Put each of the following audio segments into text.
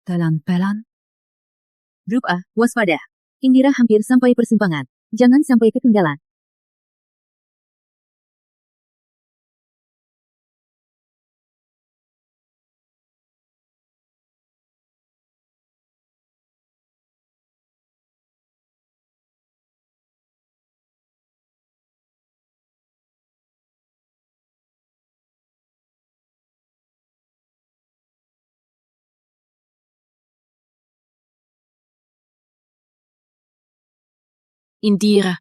Pelan-pelan. Grup A, waspada. Indira hampir sampai persimpangan. Jangan sampai ketinggalan. Indira.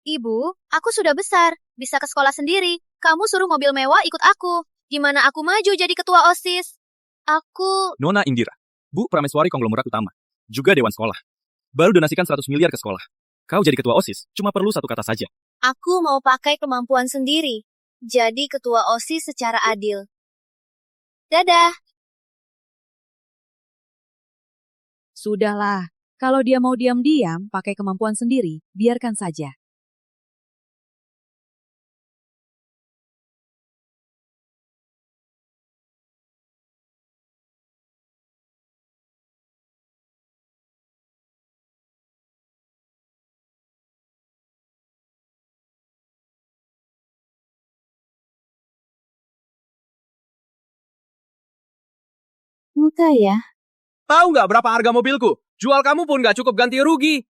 Ibu, aku sudah besar. Bisa ke sekolah sendiri. Kamu suruh mobil mewah ikut aku. Gimana aku maju jadi ketua OSIS? Aku... Nona Indira, Bu Prameswari konglomerat utama, juga Dewan Sekolah. Baru donasikan 100 miliar ke sekolah. Kau jadi ketua OSIS, cuma perlu satu kata saja. Aku mau pakai kemampuan sendiri. Jadi ketua OSIS secara adil. Dadah. Sudahlah. Kalau dia mau diam-diam, pakai kemampuan sendiri, biarkan saja. Muka ya. Tahu nggak berapa harga mobilku? Jual kamu pun nggak cukup ganti rugi.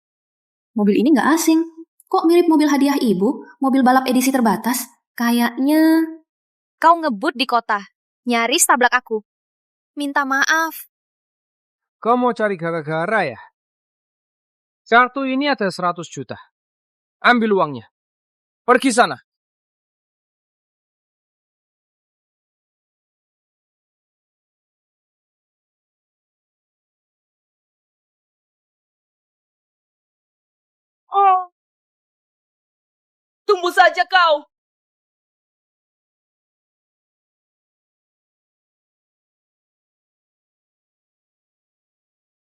Mobil ini nggak asing. Kok mirip mobil hadiah ibu? Mobil balap edisi terbatas? Kayaknya... Kau ngebut di kota. Nyaris tabrak aku. Minta maaf. Kau mau cari gara-gara ya? Kartu ini ada 100 juta. Ambil uangnya. Pergi sana. Oh. Tunggu saja kau.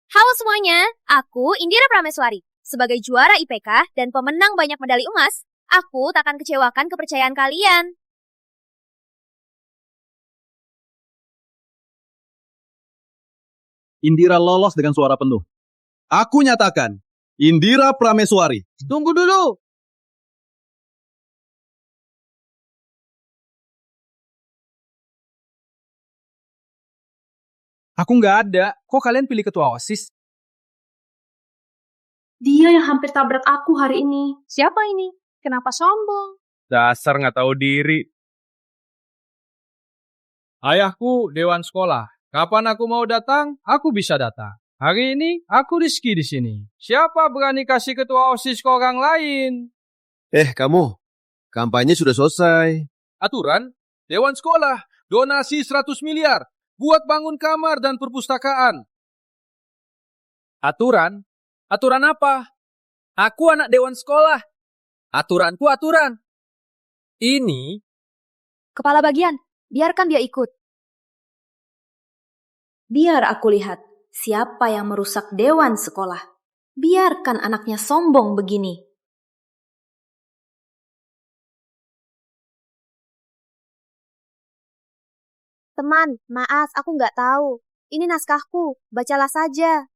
Halo semuanya, aku Indira Prameswari. Sebagai juara IPK dan pemenang banyak medali emas, aku tak akan kecewakan kepercayaan kalian. Indira lolos dengan suara penuh. Aku nyatakan, Indira Prameswari. Tunggu dulu. Aku nggak ada. Kok kalian pilih ketua OSIS? Dia yang hampir tabrak aku hari ini. Siapa ini? Kenapa sombong? Dasar nggak tahu diri. Ayahku Dewan Sekolah. Kapan aku mau datang, aku bisa datang. Hari ini aku Rizky di sini. Siapa berani kasih ketua OSIS ke orang lain? Kamu, kampanye sudah selesai. Aturan Dewan Sekolah, donasi 100 miliar buat bangun kamar dan perpustakaan. Aturan? Aturan apa? Aku anak Dewan Sekolah. Aturanku aturan. Ini Kepala bagian, biarkan dia ikut. Biar aku lihat siapa yang merusak dewan sekolah. Biarkan anaknya sombong begini. Teman, maaf, aku nggak tahu. Ini naskahku, bacalah saja.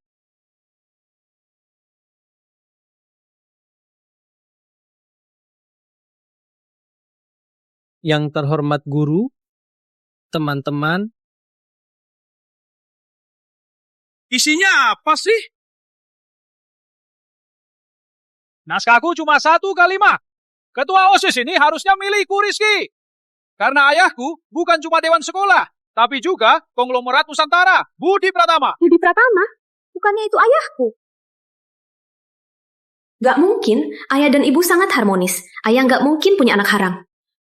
yang terhormat guru, teman-teman. Isinya apa sih? Naskahku cuma 1 kalimat. Ketua OSIS ini harusnya milikku, Rizky. Karena ayahku bukan cuma Dewan Sekolah, tapi juga konglomerat Nusantara, Budi Pratama. Budi Pratama? Bukannya itu ayahku? Gak mungkin, ayah dan ibu sangat harmonis. Ayah gak mungkin punya anak haram.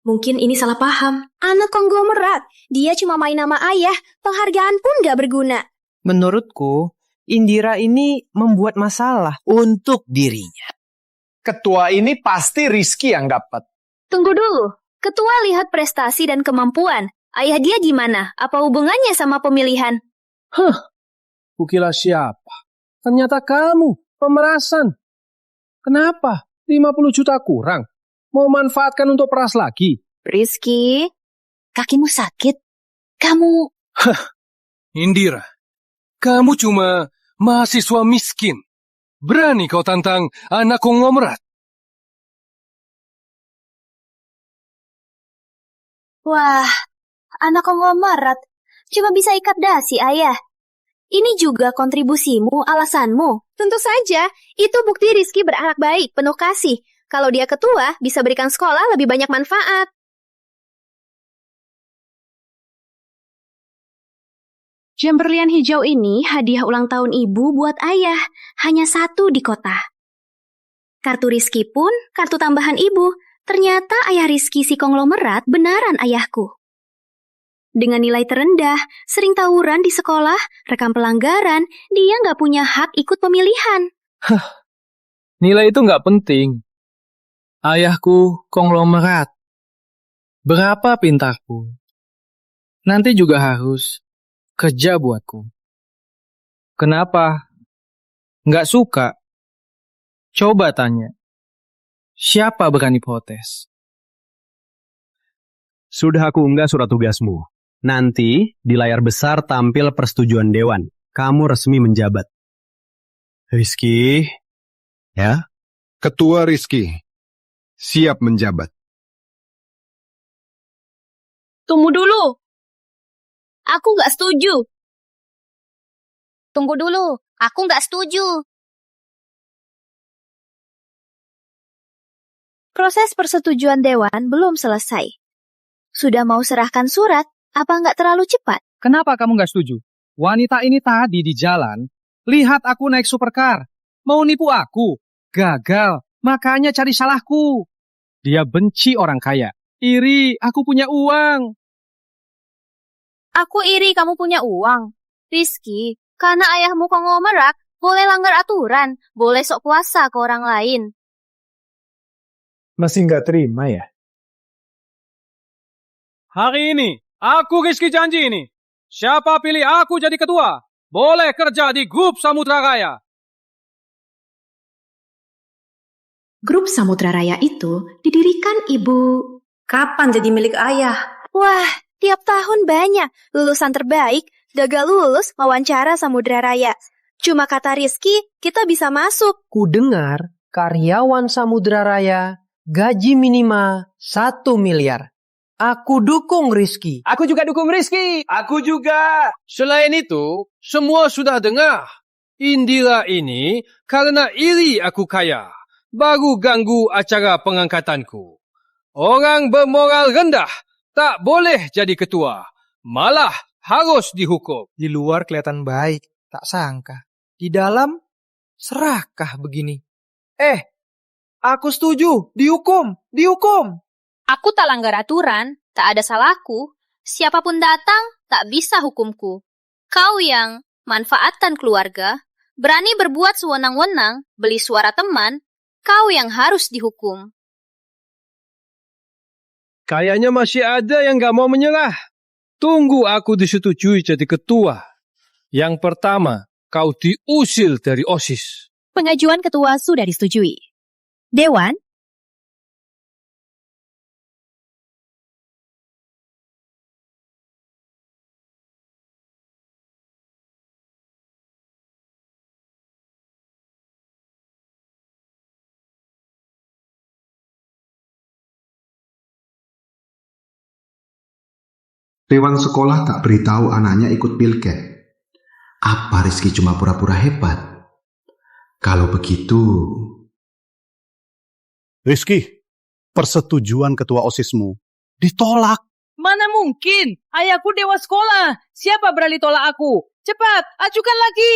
Mungkin ini salah paham. Anak konglomerat, dia cuma main nama ayah, penghargaan pun gak berguna. Menurutku, Indira ini membuat masalah untuk dirinya. Ketua ini pasti Rizky yang dapat. Tunggu dulu, ketua lihat prestasi dan kemampuan. Ayah dia gimana? Apa hubungannya sama pemilihan? Kukira siapa? Ternyata kamu, pemerasan. Kenapa? 50 juta kurang. Mau manfaatkan untuk peras lagi? Rizky, kakimu sakit. Kamu... Indira, Kamu cuma mahasiswa miskin. Berani kau tantang anak konglomerat? Wah, anak konglomerat. Cuma bisa ikat dasi, Ayah. Ini juga kontribusimu, alasanmu. Tentu saja, itu bukti Rizky beranak baik, penuh kasih. Kalau dia ketua, bisa berikan sekolah lebih banyak manfaat. Jam berlian hijau ini hadiah ulang tahun ibu buat ayah. Hanya satu di kota. Kartu Rizky pun kartu tambahan ibu. Ternyata ayah Rizky si konglomerat benaran ayahku. Dengan nilai terendah, sering tawuran di sekolah, rekam pelanggaran, dia nggak punya hak ikut pemilihan. Nilai itu nggak penting. Ayahku konglomerat. Berapa pintarku, nanti juga harus kerja buatku. Kenapa? Nggak suka? Coba tanya. Siapa berani protes? Sudah aku unggah surat tugasmu. Nanti di layar besar tampil persetujuan dewan. Kamu resmi menjabat. Rizky. Ya? Ketua Rizky. Siap menjabat. Tunggu dulu. Aku nggak setuju. Tunggu dulu. Aku nggak setuju. Proses persetujuan dewan belum selesai. Sudah mau serahkan surat, apa nggak terlalu cepat? Kenapa kamu nggak setuju? Wanita ini tadi di jalan, lihat aku naik supercar. Mau nipu aku. Gagal, makanya cari salahku. Dia benci orang kaya. Iri, aku punya uang. Aku iri kamu punya uang. Rizky, karena ayahmu konglomerat, boleh langgar aturan, boleh sok kuasa ke orang lain. Masih nggak terima ya? Hari ini, aku Rizky janji ini. Siapa pilih aku jadi ketua, boleh kerja di grup Samudra Raya. Grup Samudra Raya itu didirikan ibu. Kapan jadi milik ayah? Wah, tiap tahun banyak lulusan terbaik, gagal lulus wawancara Samudra Raya. Cuma kata Rizky, kita bisa masuk. Ku dengar karyawan Samudra Raya gaji minimal 1 miliar. Aku dukung Rizky. Aku juga dukung Rizky. Aku juga. Selain itu, semua sudah dengar. Indira ini karena iri aku kaya, baru ganggu acara pengangkatanku. Orang bermoral rendah tak boleh jadi ketua, malah harus dihukum. Di luar kelihatan baik, tak sangka. Di dalam serakah begini. Aku setuju, dihukum. Aku tak langgar aturan, tak ada salahku. Siapapun datang, tak bisa hukumku. Kau yang manfaatkan keluarga, berani berbuat sewenang-wenang, beli suara teman, kau yang harus dihukum. Kayaknya masih ada yang gak mau menyerah. Tunggu aku disetujui jadi ketua. Yang pertama, kau diusir dari OSIS. Pengajuan ketua sudah disetujui. Dewan, Dewan sekolah tak beritahu anaknya ikut pilket. Apa Rizky cuma pura-pura hebat? Kalau begitu... Rizky, persetujuan ketua OSISmu ditolak. Mana mungkin? Ayahku dewan sekolah. Siapa berani tolak aku? Cepat, ajukan lagi.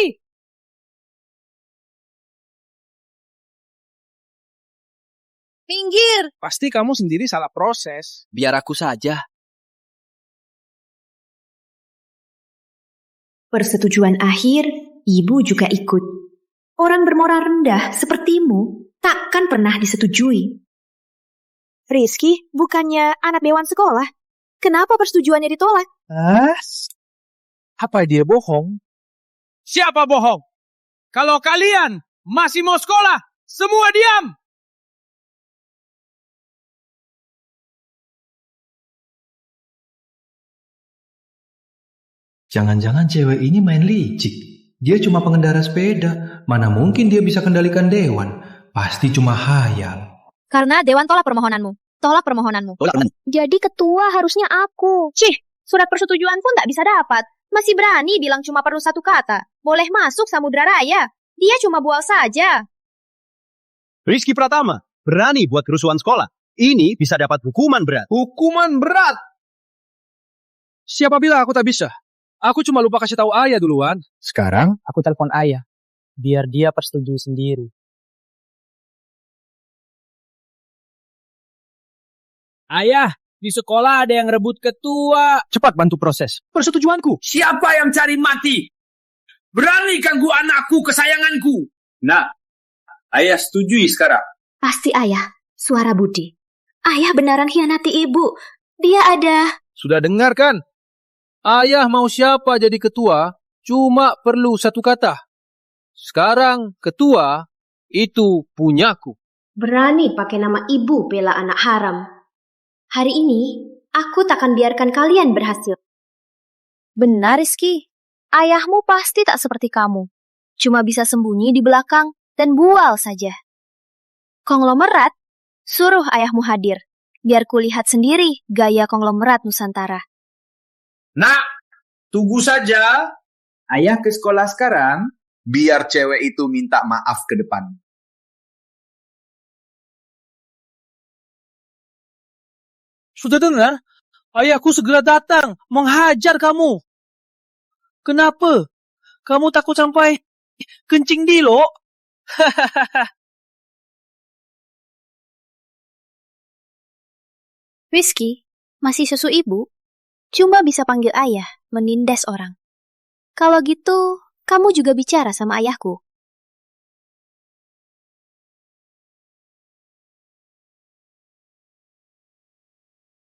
Pinggir! Pasti kamu sendiri salah proses. Biar aku saja. Persetujuan akhir, ibu juga ikut. Orang bermoral rendah sepertimu takkan pernah disetujui. Rizky bukannya anak dewan sekolah. Kenapa persetujuannya ditolak? Apa dia bohong? Siapa bohong? Kalau kalian masih mau sekolah, semua diam! Jangan-jangan cewek ini main licik. Dia cuma pengendara sepeda. Mana mungkin dia bisa kendalikan dewan? Pasti cuma hayal. Karena Dewan tolak permohonanmu. Tolak permohonanmu. Jadi ketua harusnya aku. Cih, surat persetujuan pun tak bisa dapat. Masih berani bilang cuma perlu satu kata. Boleh masuk Samudra Raya. Dia cuma bual saja. Rizky Pratama, berani buat kerusuhan sekolah. Ini bisa dapat hukuman berat. Hukuman berat! Siapa bilang aku tak bisa? Aku cuma lupa kasih tahu ayah duluan. Sekarang aku telepon ayah, biar dia persetujui sendiri. Ayah, di sekolah ada yang rebut ketua. Cepat bantu proses persetujuanku. Siapa yang cari mati? Berani ganggu anakku kesayanganku. Nah, ayah setujui sekarang. Pasti ayah, suara Budi. Ayah benaran hianati ibu. Dia ada... Sudah dengar kan? Ayah mau siapa jadi ketua, cuma perlu satu kata. Sekarang ketua itu punyaku. Berani pakai nama ibu bela anak haram. Hari ini, aku takkan biarkan kalian berhasil. Benar, Rizky. Ayahmu pasti tak seperti kamu. Cuma bisa sembunyi di belakang dan bual saja. Konglomerat, suruh ayahmu hadir. Biar kulihat sendiri gaya konglomerat Nusantara. Nak, tunggu saja. Ayah ke sekolah sekarang, biar cewek itu minta maaf ke depan. Sudah dengar? Ayahku segera datang menghajar kamu. Kenapa? Kamu takut sampai kencing di lo? Rizky, masih susu ibu? Cuma bisa panggil ayah, menindas orang. Kalau gitu, kamu juga bicara sama ayahku.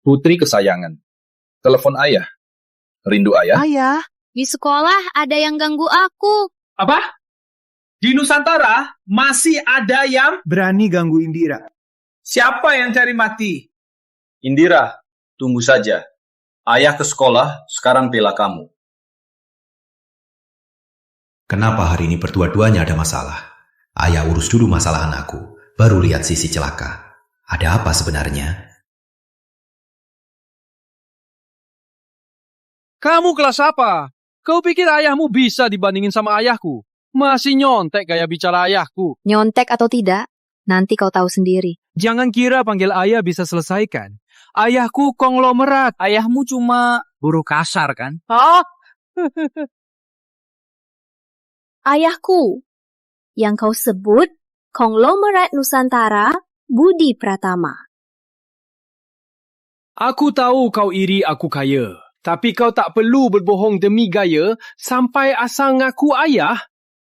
Putri kesayangan. Telepon ayah. Rindu ayah? Ayah, di sekolah ada yang ganggu aku. Apa? Di Nusantara masih ada yang Berani ganggu Indira. Siapa yang cari mati? Indira, tunggu saja. Ayah ke sekolah, sekarang bela kamu. Kenapa hari ini berdua-duanya ada masalah? Ayah urus dulu masalah anakku, baru lihat sisi celaka. Ada apa sebenarnya? Kamu kelas apa? Kau pikir ayahmu bisa dibandingin sama ayahku? Masih nyontek gaya bicara ayahku. Nyontek atau tidak, nanti kau tahu sendiri. Jangan kira panggil ayah bisa selesaikan. Ayahku konglomerat. Ayahmu cuma buruh kasar kan? Hah? Ayahku, yang kau sebut konglomerat Nusantara Budi Pratama. Aku tahu kau iri aku kaya. Tapi kau tak perlu berbohong demi gaya sampai asal ngaku ayah.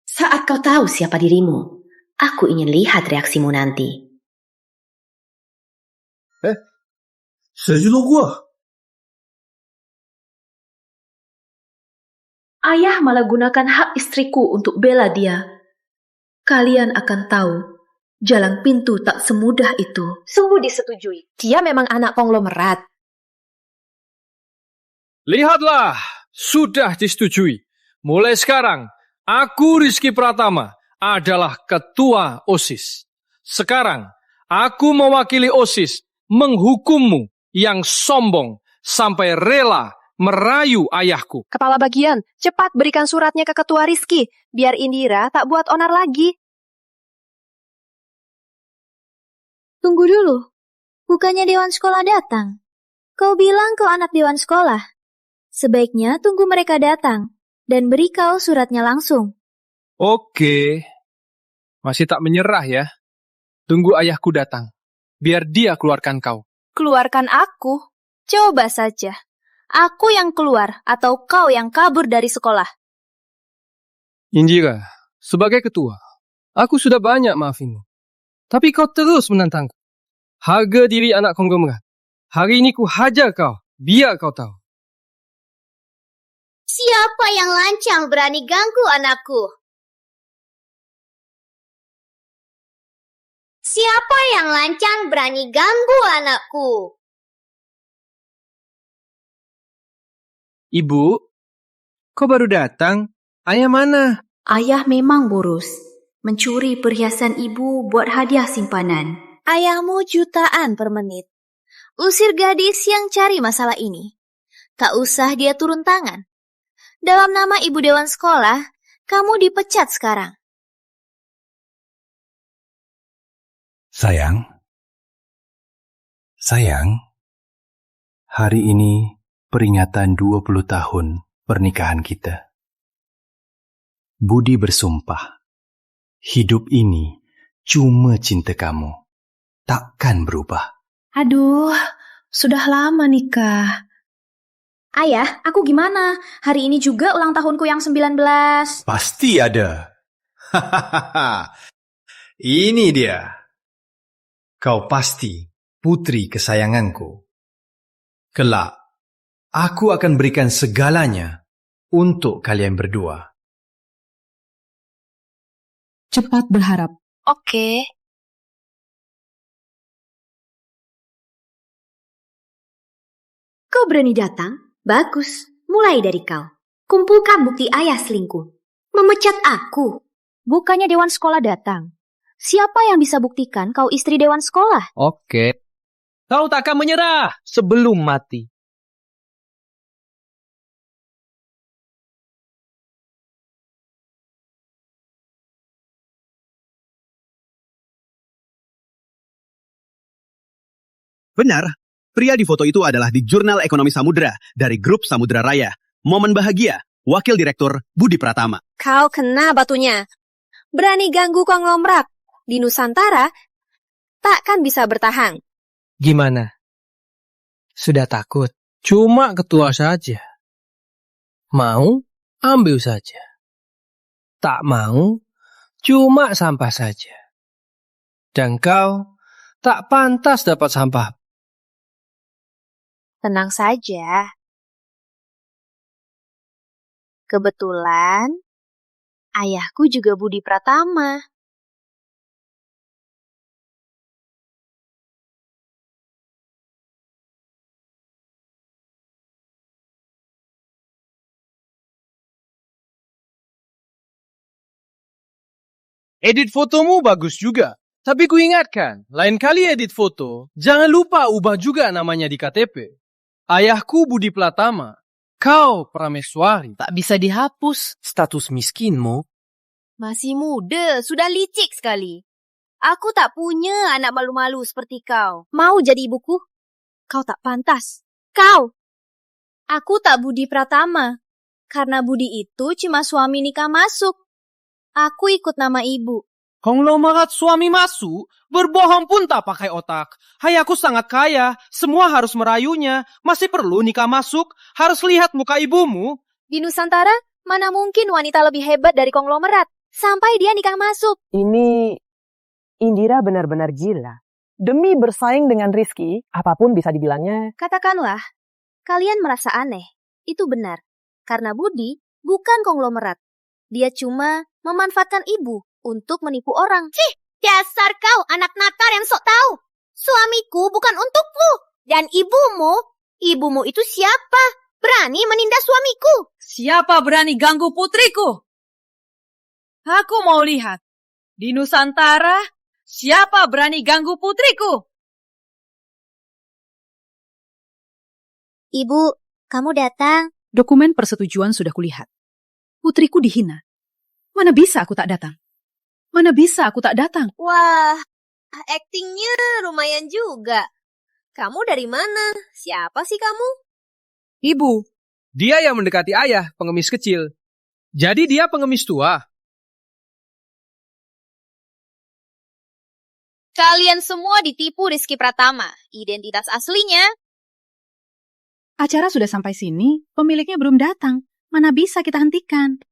Saat kau tahu siapa dirimu, aku ingin lihat reaksimu nanti. Ayah malah gunakan hak istriku untuk bela dia. Kalian akan tahu, jalan pintu tak semudah itu. Sungguh disetujui. Dia memang anak konglomerat. Lihatlah, sudah disetujui. Mulai sekarang, aku Rizky Pratama adalah ketua OSIS. Sekarang, aku mewakili OSIS menghukummu yang sombong sampai rela merayu ayahku. Kepala bagian, cepat berikan suratnya ke Ketua Rizky, biar Indira tak buat onar lagi. Tunggu dulu, bukannya Dewan Sekolah datang? Kau bilang kau anak Dewan Sekolah. Sebaiknya tunggu mereka datang, dan beri kau suratnya langsung. Oke, masih tak menyerah ya. Tunggu ayahku datang, biar dia keluarkan kau. Keluarkan aku? Coba saja. Aku yang keluar, atau kau yang kabur dari sekolah? Indira, sebagai ketua, aku sudah banyak maafinmu. Tapi kau terus menantangku. Harga diri anak konglomerat. Hari ini ku hajar kau, biar kau tahu. Siapa yang lancang berani ganggu anakku? Siapa yang lancang berani ganggu anakku? Ibu, kau baru datang? Ayah mana? Ayah memang boros. Mencuri perhiasan ibu buat hadiah simpanan. Ayahmu jutaan per menit. Usir gadis yang cari masalah ini. Tak usah dia turun tangan. Dalam nama ibu dewan sekolah, kamu dipecat sekarang. Sayang, hari ini peringatan 20 tahun pernikahan kita. Budi bersumpah, hidup ini cuma cinta kamu, takkan berubah. Aduh, sudah lama nikah. Ayah, aku gimana? Hari ini juga ulang tahunku yang 19. Pasti ada. Ini dia. Kau pasti putri kesayanganku. Kelak, aku akan berikan segalanya untuk kalian berdua. Cepat berharap. Oke. Kau berani datang? Bagus, mulai dari kau. Kumpulkan bukti ayah selingkuh. Memecat aku. Bukannya dewan sekolah datang. Siapa yang bisa buktikan kau istri dewan sekolah? Oke. Kau takkan menyerah sebelum mati. Benar, pria di foto itu adalah di Jurnal Ekonomi Samudra dari Grup Samudra Raya. Momen bahagia, Wakil Direktur Budi Pratama. Kau kena batunya. Berani ganggu konglomerat di Nusantara, takkan bisa bertahan. Gimana? Sudah takut? Cuma ketua saja. Mau? Ambil saja. Tak mau? Cuma sampah saja. Dan kau tak pantas dapat sampah. Tenang saja. Kebetulan, ayahku juga Budi Pratama. Edit fotomu bagus juga. Tapi ku ingatkan, lain kali edit foto, jangan lupa ubah juga namanya di KTP. Ayahku Budi Pratama. Kau Prameswari. Tak bisa dihapus status miskinmu. Masih muda, sudah licik sekali. Aku tak punya anak malu-malu seperti kau. Mau jadi ibuku? Kau tak pantas. Kau! Aku tak Budi Pratama. Karena Budi itu cuma suami nikah masuk. Aku ikut nama ibu. Konglomerat suami masuk, berbohong pun tak pakai otak. Hai, aku sangat kaya, semua harus merayunya. Masih perlu nikah masuk, harus lihat muka ibumu. Di Nusantara, mana mungkin wanita lebih hebat dari konglomerat? Sampai dia nikah masuk. Ini Indira benar-benar gila. Demi bersaing dengan Rizky, apapun bisa dibilangnya. Katakanlah, kalian merasa aneh. Itu benar. Karena Budi bukan konglomerat. Dia cuma memanfaatkan ibu untuk menipu orang. Cih, dasar kau anak nakal yang sok tahu. Suamiku bukan untukku. Dan ibumu itu siapa? Berani menindas suamiku. Siapa berani ganggu putriku? Aku mau lihat. Di Nusantara, siapa berani ganggu putriku? Ibu, kamu datang. Dokumen persetujuan sudah kulihat. Putriku dihina. Mana bisa aku tak datang? Mana bisa aku tak datang? Wah, aktingnya lumayan juga. Kamu dari mana? Siapa sih kamu? Ibu. Dia yang mendekati ayah, pengemis kecil. Jadi dia pengemis tua. Kalian semua ditipu Rizky Pratama. Identitas aslinya. Acara sudah sampai sini, pemiliknya belum datang. Mana bisa kita hentikan?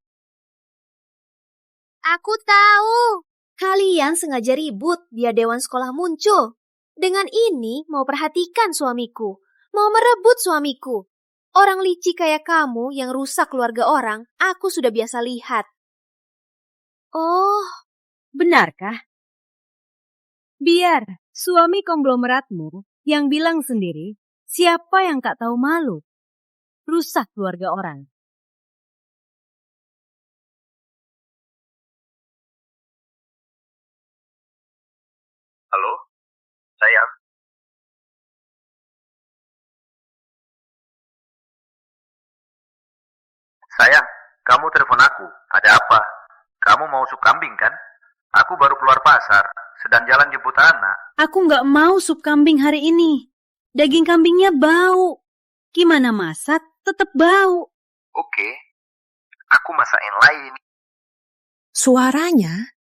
Aku tahu. Kalian sengaja ribut biar dewan sekolah muncul. Dengan ini mau perhatikan suamiku. Mau merebut suamiku. Orang licik kayak kamu yang rusak keluarga orang, aku sudah biasa lihat. Oh, benarkah? Biar suami konglomeratmu yang bilang sendiri, siapa yang tak tahu malu? Rusak keluarga orang. Sayang, kamu telepon aku. Ada apa? Kamu mau sup kambing kan? Aku baru keluar pasar, sedang jalan jemput anak. Aku nggak mau sup kambing hari ini. Daging kambingnya bau. Gimana masak, tetap bau. Oke, aku masak yang lain. Suaranya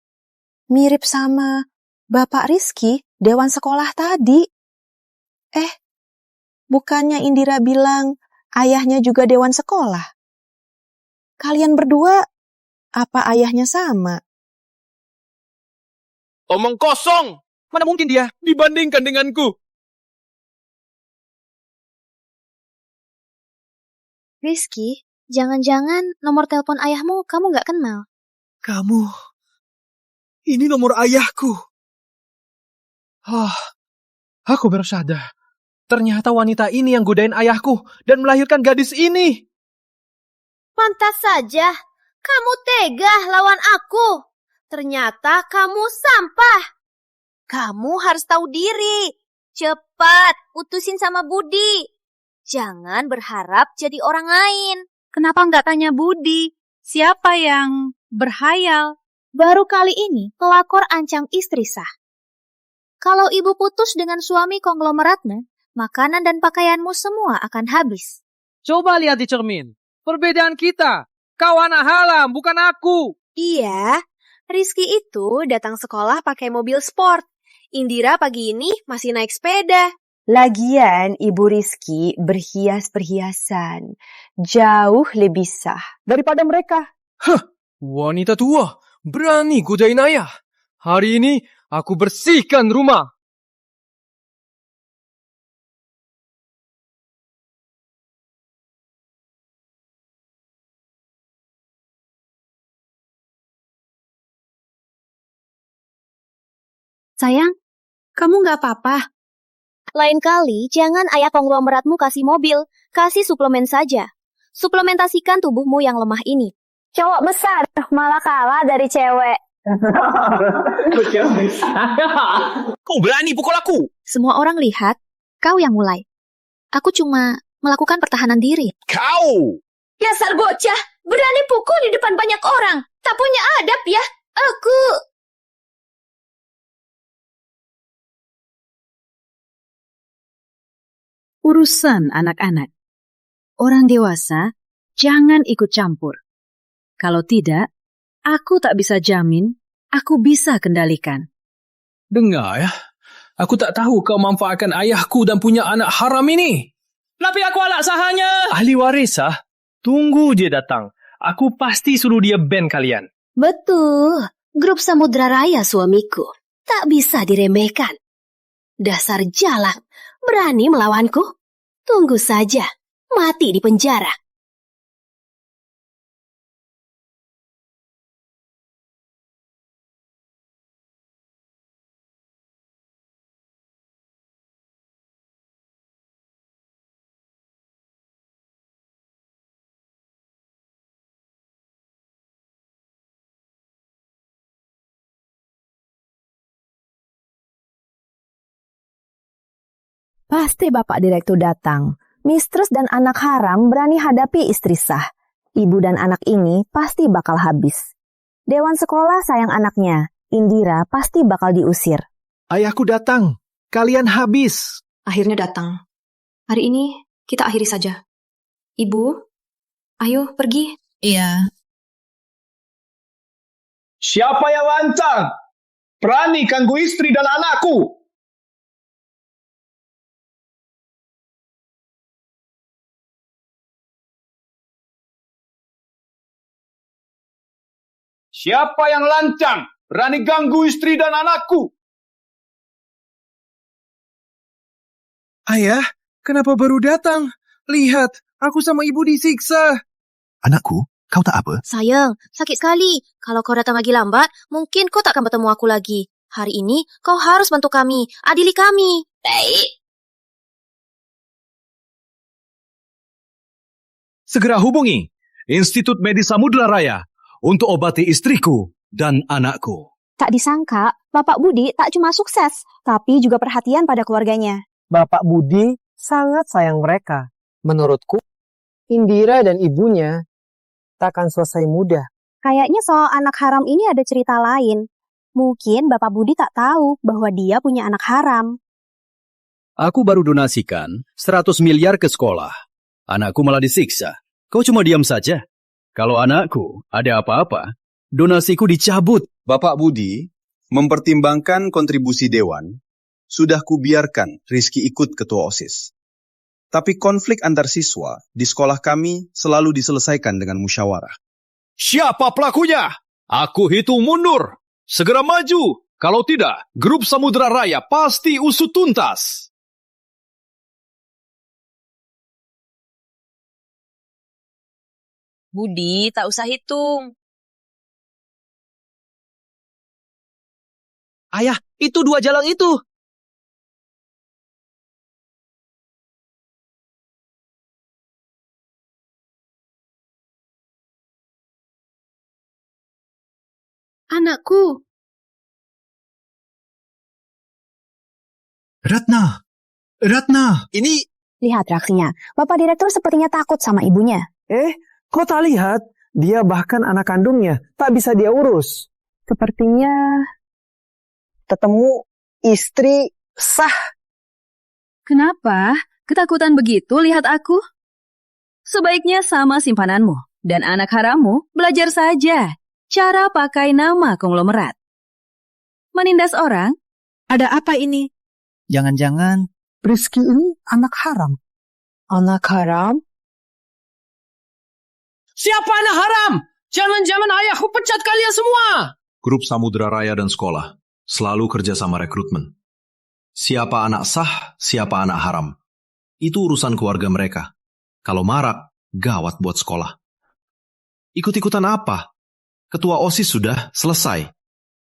mirip sama Bapak Rizky, dewan sekolah tadi. Bukannya Indira bilang ayahnya juga dewan sekolah? Kalian berdua, apa ayahnya sama? Omong kosong! Mana mungkin dia dibandingkan denganku? Rizky, jangan-jangan nomor telepon ayahmu kamu nggak kenal. Kamu, ini nomor ayahku. Aku baru sadar. Ternyata wanita ini yang godain ayahku dan melahirkan gadis ini. Pantas saja, kamu tega lawan aku. Ternyata kamu sampah. Kamu harus tahu diri. Cepat, putusin sama Budi. Jangan berharap jadi orang lain. Kenapa nggak tanya Budi? Siapa yang berhayal? Baru kali ini pelakor ancam istri sah. Kalau ibu putus dengan suami konglomeratnya, makanan dan pakaianmu semua akan habis. Coba lihat di cermin. Perbedaan kita. Kau anak haram, bukan aku. Iya, Rizky itu datang sekolah pakai mobil sport. Indira pagi ini masih naik sepeda. Lagian Ibu Rizky berhias-perhiasan. Jauh lebih sah daripada mereka. Wanita tua, berani godain ayah. Hari ini aku bersihkan rumah. Sayang, kamu nggak apa-apa? Lain kali, jangan ayah konglomeratmu kasih mobil, kasih suplemen saja. Suplementasikan tubuhmu yang lemah ini. Cowok besar malah kalah dari cewek. Kau berani pukul aku? Semua orang lihat, kau yang mulai. Aku cuma melakukan pertahanan diri. Kau! Dasar bocah, berani pukul di depan banyak orang. Tak punya adab ya, aku... Urusan anak-anak. Orang dewasa jangan ikut campur. Kalau tidak, aku tak bisa jamin aku bisa kendalikan. Dengar ya, aku tak tahu kau manfaatkan ayahku dan punya anak haram ini. Tapi aku anak sahanya. Ahli waris sah. Tunggu dia datang. Aku pasti suruh dia ban kalian. Betul, grup Samudra Raya suamiku. Tak bisa diremehkan. Dasar jalang, berani melawanku? Tunggu saja, mati di penjara. Pasti Bapak Direktur datang. Mistress dan anak haram berani hadapi istri sah. Ibu dan anak ini pasti bakal habis. Dewan sekolah sayang anaknya. Indira pasti bakal diusir. Ayahku datang. Kalian habis. Akhirnya datang. Hari ini kita akhiri saja. Ibu, ayo pergi. Iya. Siapa yang lancang? Berani ganggu istri dan anakku? Siapa yang lancang? Berani ganggu istri dan anakku? Ayah, kenapa baru datang? Lihat, aku sama ibu disiksa. Anakku, kau tak apa? Sayang, sakit sekali. Kalau kau datang lagi lambat, mungkin kau tak akan bertemu aku lagi. Hari ini kau harus bantu kami, adili kami. Baik. Segera hubungi Institut Medis Samudra Raya untuk obati istriku dan anakku. Tak disangka, Bapak Budi tak cuma sukses, tapi juga perhatian pada keluarganya. Bapak Budi sangat sayang mereka. Menurutku, Indira dan ibunya takkan selesai mudah. Kayaknya soal anak haram ini ada cerita lain. Mungkin Bapak Budi tak tahu bahwa dia punya anak haram. Aku baru donasikan 100 miliar ke sekolah. Anakku malah disiksa. Kau cuma diam saja. Kalau anakku ada apa-apa, donasiku dicabut. Bapak Budi, mempertimbangkan kontribusi Dewan, sudah kubiarkan Rizky ikut ketua OSIS. Tapi konflik antar siswa di sekolah kami selalu diselesaikan dengan musyawarah. Siapa pelakunya? Aku hitung mundur. Segera maju. Kalau tidak, grup Samudra Raya pasti usut tuntas. Budi, tak usah hitung. Ayah, itu 2 jalang itu. Anakku. Ratna. Ini... Lihat reaksinya. Bapak Direktur sepertinya takut sama ibunya. Kok tak lihat? Dia bahkan anak kandungnya tak bisa dia urus. Sepertinya ketemu istri sah. Kenapa? Ketakutan begitu lihat aku? Sebaiknya sama simpananmu dan anak harammu belajar saja cara pakai nama konglomerat. Menindas orang? Ada apa ini? Jangan-jangan Rizky ini anak haram. Anak haram? Siapa anak haram? Jangan-jangan ayahku pecat kalian semua. Grup Samudra Raya dan sekolah selalu kerjasama rekrutmen. Siapa anak sah, siapa anak haram. Itu urusan keluarga mereka. Kalau marak, gawat buat sekolah. Ikut-ikutan apa? Ketua OSIS sudah selesai.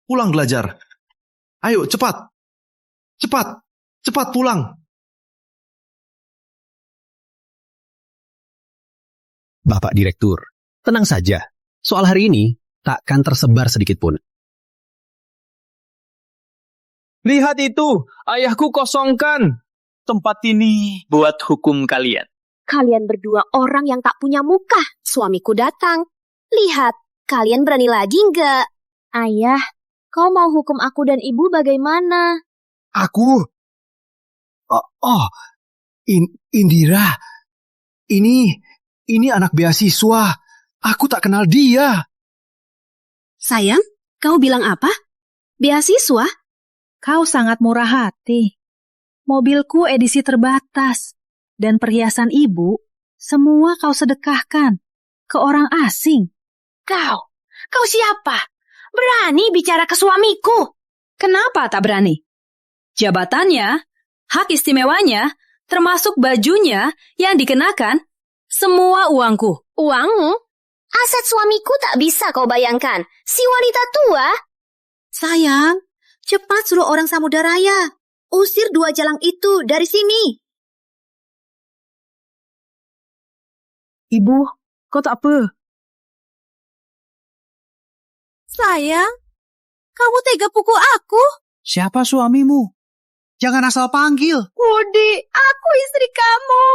Pulang belajar. Ayo, cepat. Cepat pulang. Bapak Direktur, tenang saja. Soal hari ini, takkan tersebar sedikit pun. Lihat itu, ayahku kosongkan. Tempat ini buat hukum kalian. Kalian berdua orang yang tak punya muka. Suamiku datang. Lihat, kalian berani lagi enggak? Ayah, kau mau hukum aku dan ibu bagaimana? Aku? Indira. Ini anak beasiswa. Aku tak kenal dia. Sayang, kau bilang apa? Beasiswa? Kau sangat murah hati. Mobilku edisi terbatas. Dan perhiasan ibu, semua kau sedekahkan ke orang asing. Kau siapa? Berani bicara ke suamiku? Kenapa tak berani? Jabatannya, hak istimewanya, termasuk bajunya yang dikenakan, semua uangku. Uangmu? Aset suamiku tak bisa kau bayangkan. Si wanita tua. Sayang, cepat suruh orang Samudra Raya. Usir 2 jalang itu dari sini. Ibu, kau tak apa? Sayang, kamu tega pukul aku? Siapa suamimu? Jangan asal panggil. Budi, aku istri kamu.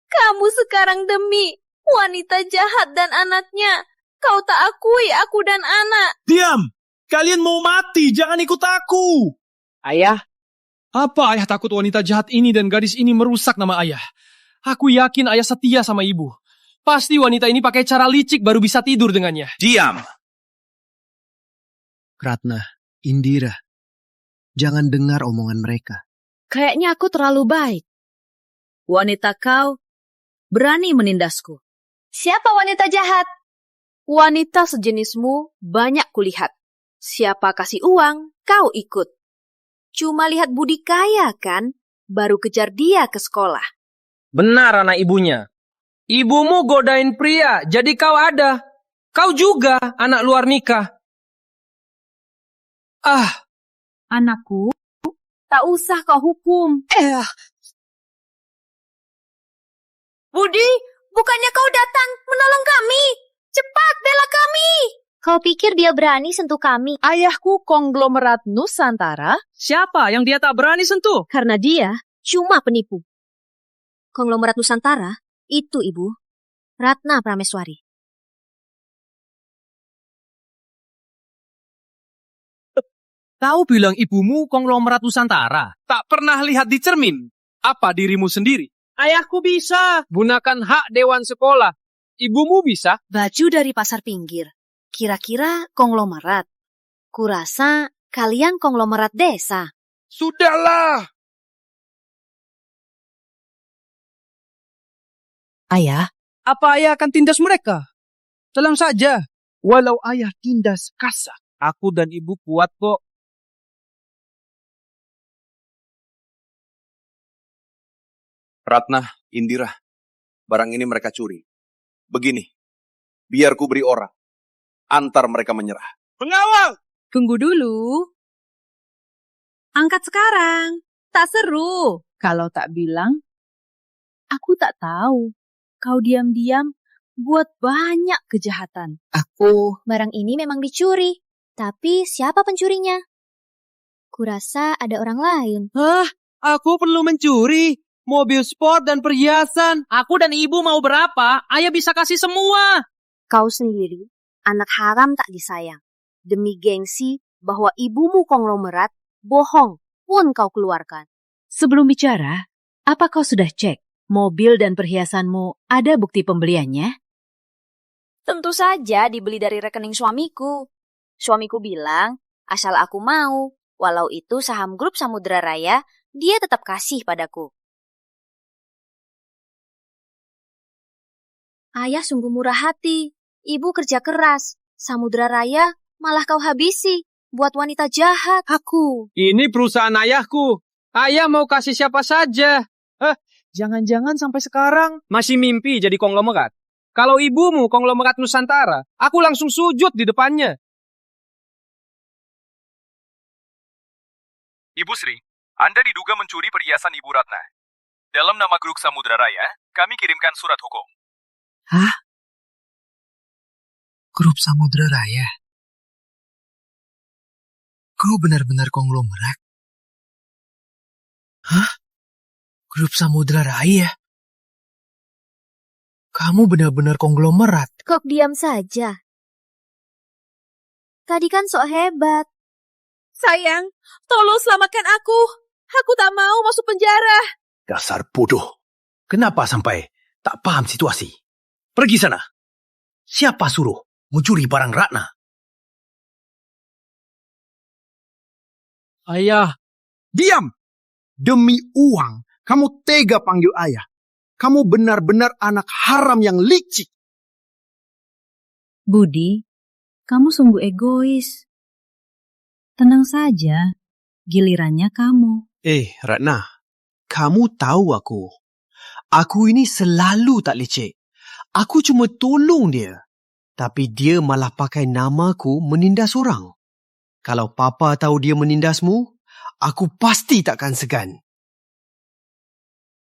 Kamu sekarang demi wanita jahat dan anaknya. Kau tak akui aku dan anak. Diam! Kalian mau mati, jangan ikut aku. Ayah. Apa ayah takut wanita jahat ini dan gadis ini merusak nama ayah? Aku yakin ayah setia sama ibu. Pasti wanita ini pakai cara licik baru bisa tidur dengannya. Diam! Ratna, Indira, jangan dengar omongan mereka. Kayaknya aku terlalu baik. Wanita kau berani menindasku. Siapa wanita jahat? Wanita sejenismu banyak kulihat. Siapa kasih uang, kau ikut. Cuma lihat Budi kaya kan, baru kejar dia ke sekolah. Benar anak ibunya. Ibumu godain pria, jadi kau ada. Kau juga anak luar nikah. Anakku, tak usah kau hukum. Budi, bukannya kau datang menolong kami? Cepat bela kami. Kau pikir dia berani sentuh kami? Ayahku konglomerat Nusantara. Siapa yang dia tak berani sentuh? Karena dia cuma penipu. Konglomerat Nusantara, itu ibu, Ratna Prameswari. Kau bilang ibumu konglomerat Nusantara. Tak pernah lihat di cermin. Apa dirimu sendiri? Ayahku bisa gunakan hak dewan sekolah. Ibumu bisa? Baju dari pasar pinggir. Kira-kira konglomerat. Kurasa kalian konglomerat desa. Sudahlah. Ayah, apa ayah akan tindas mereka? Tenang saja. Walau ayah tindas kasar, Aku dan ibu kuat kok. Ratna, Indira, barang ini mereka curi. Begini, biar ku beri orang. Antar mereka menyerah. Pengawal! Tunggu dulu. Angkat sekarang. Tak seru. Kalau tak bilang, aku tak tahu. Kau diam-diam buat banyak kejahatan. Barang ini memang dicuri. Tapi siapa pencurinya? Kurasa ada orang lain. Hah? Aku perlu mencuri. Mobil sport dan perhiasan. Aku dan ibu mau berapa? Ayah bisa kasih semua. Kau sendiri, anak haram tak disayang. Demi gengsi bahwa ibumu konglomerat, bohong pun kau keluarkan. Sebelum bicara, apa kau sudah cek mobil dan perhiasanmu ada bukti pembeliannya? Tentu saja dibeli dari rekening suamiku. Suamiku bilang, asal aku mau, walau itu saham grup Samudra Raya, dia tetap kasih padaku. Ayah sungguh murah hati. Ibu kerja keras. Samudra Raya malah kau habisi buat wanita jahat. Aku. Ini perusahaan ayahku. Ayah mau kasih siapa saja. Jangan-jangan sampai sekarang masih mimpi jadi konglomerat. Kalau ibumu konglomerat Nusantara, aku langsung sujud di depannya. Ibu Sri, Anda diduga mencuri perhiasan Ibu Ratna. Dalam nama grup Samudra Raya, kami kirimkan surat hukum. Hah? Grup Samudra Raya? Kau benar-benar konglomerat? Hah? Grup Samudra Raya? Kamu benar-benar konglomerat. Kok diam saja? Tadi kan sok hebat. Sayang, tolong selamatkan aku. Aku tak mau masuk penjara. Dasar bodoh. Kenapa sampai tak paham situasi? Pergi sana. Siapa suruh mencuri barang Ratna? Ayah, diam! Demi uang, kamu tega panggil ayah. Kamu benar-benar anak haram yang licik. Budi, kamu sungguh egois. Tenang saja, gilirannya kamu. Ratna, kamu tahu aku. Aku ini selalu tak licik. Aku cuma tolong dia. Tapi dia malah pakai namaku menindas orang. Kalau papa tahu dia menindasmu, aku pasti takkan segan.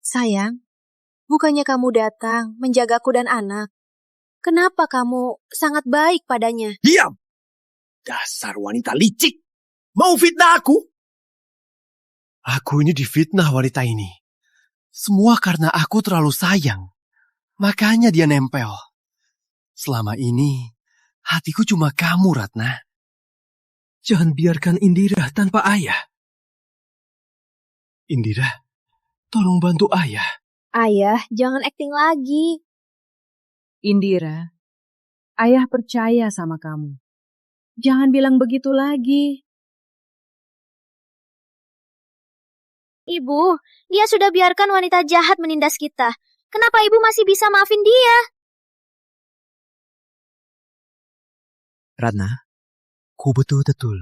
Sayang, bukannya kamu datang menjagaku dan anak. Kenapa kamu sangat baik padanya? Diam! Dasar wanita licik. Mau fitnah aku? Aku ini difitnah wanita ini. Semua karena aku terlalu sayang. Makanya dia nempel. Selama ini, hatiku cuma kamu, Ratna. Jangan biarkan Indira tanpa ayah. Indira, tolong bantu ayah. Ayah, jangan akting lagi. Indira, ayah percaya sama kamu. Jangan bilang begitu lagi. Ibu, dia sudah biarkan wanita jahat menindas kita. Kenapa ibu masih bisa maafin dia? Ratna, ku betul-betul.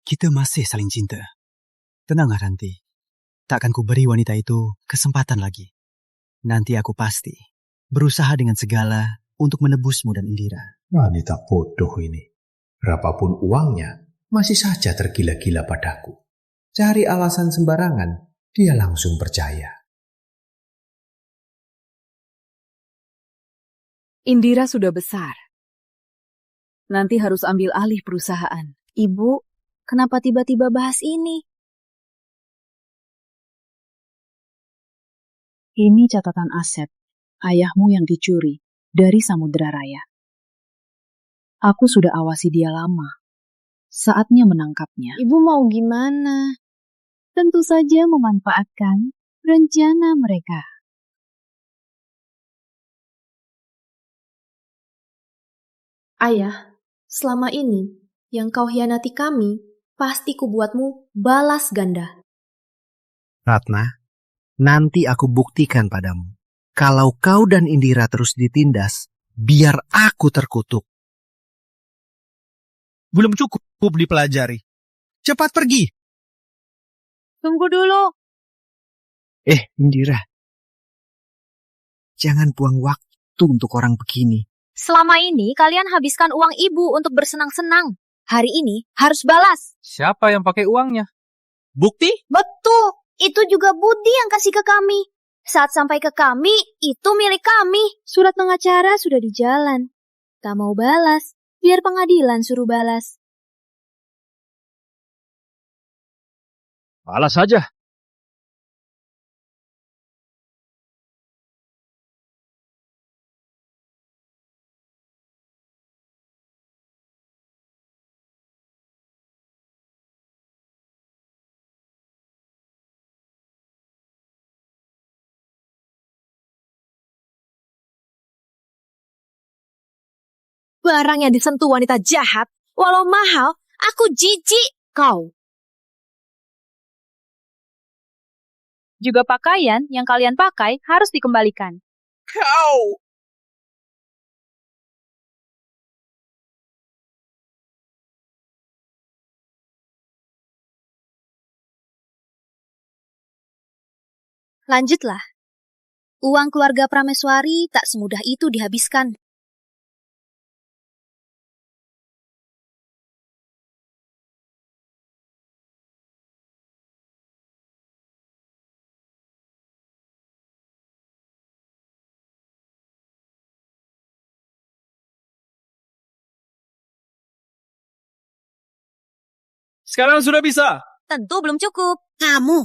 Kita masih saling cinta. Tenanglah nanti. Takkan ku beri wanita itu kesempatan lagi. Nanti aku pasti berusaha dengan segala untuk menebusmu dan Indira. Wanita bodoh ini. Berapapun uangnya, masih saja tergila-gila padaku. Cari alasan sembarangan, dia langsung percaya. Indira sudah besar. Nanti harus ambil alih perusahaan. Ibu, kenapa tiba-tiba bahas ini? Ini catatan aset ayahmu yang dicuri dari Samudra Raya. Aku sudah awasi dia lama. saatnya menangkapnya. Ibu mau gimana? Tentu saja memanfaatkan rencana mereka. Ayah, selama ini yang kau hianati kami, pasti kubuatmu balas ganda. Ratna, nanti aku buktikan padamu. Kalau kau dan Indira terus ditindas, biar aku terkutuk. Belum cukup dipelajari. Cepat pergi. Tunggu dulu. Indira. Jangan buang waktu untuk orang begini. Selama ini kalian habiskan uang ibu untuk bersenang-senang. Hari ini harus balas. Siapa yang pakai uangnya? Bukti? Betul, itu juga Budi yang kasih ke kami. Saat sampai ke kami, itu milik kami. Surat pengacara sudah di jalan. Tak mau balas, biar pengadilan suruh balas. Balas saja. Barang yang disentuh wanita jahat, walau mahal, aku jijik. Kau. Juga pakaian yang kalian pakai harus dikembalikan. Kau. Lanjutlah. Uang keluarga Prameswari tak semudah itu dihabiskan. Sekarang sudah bisa. Tentu belum cukup. Kamu.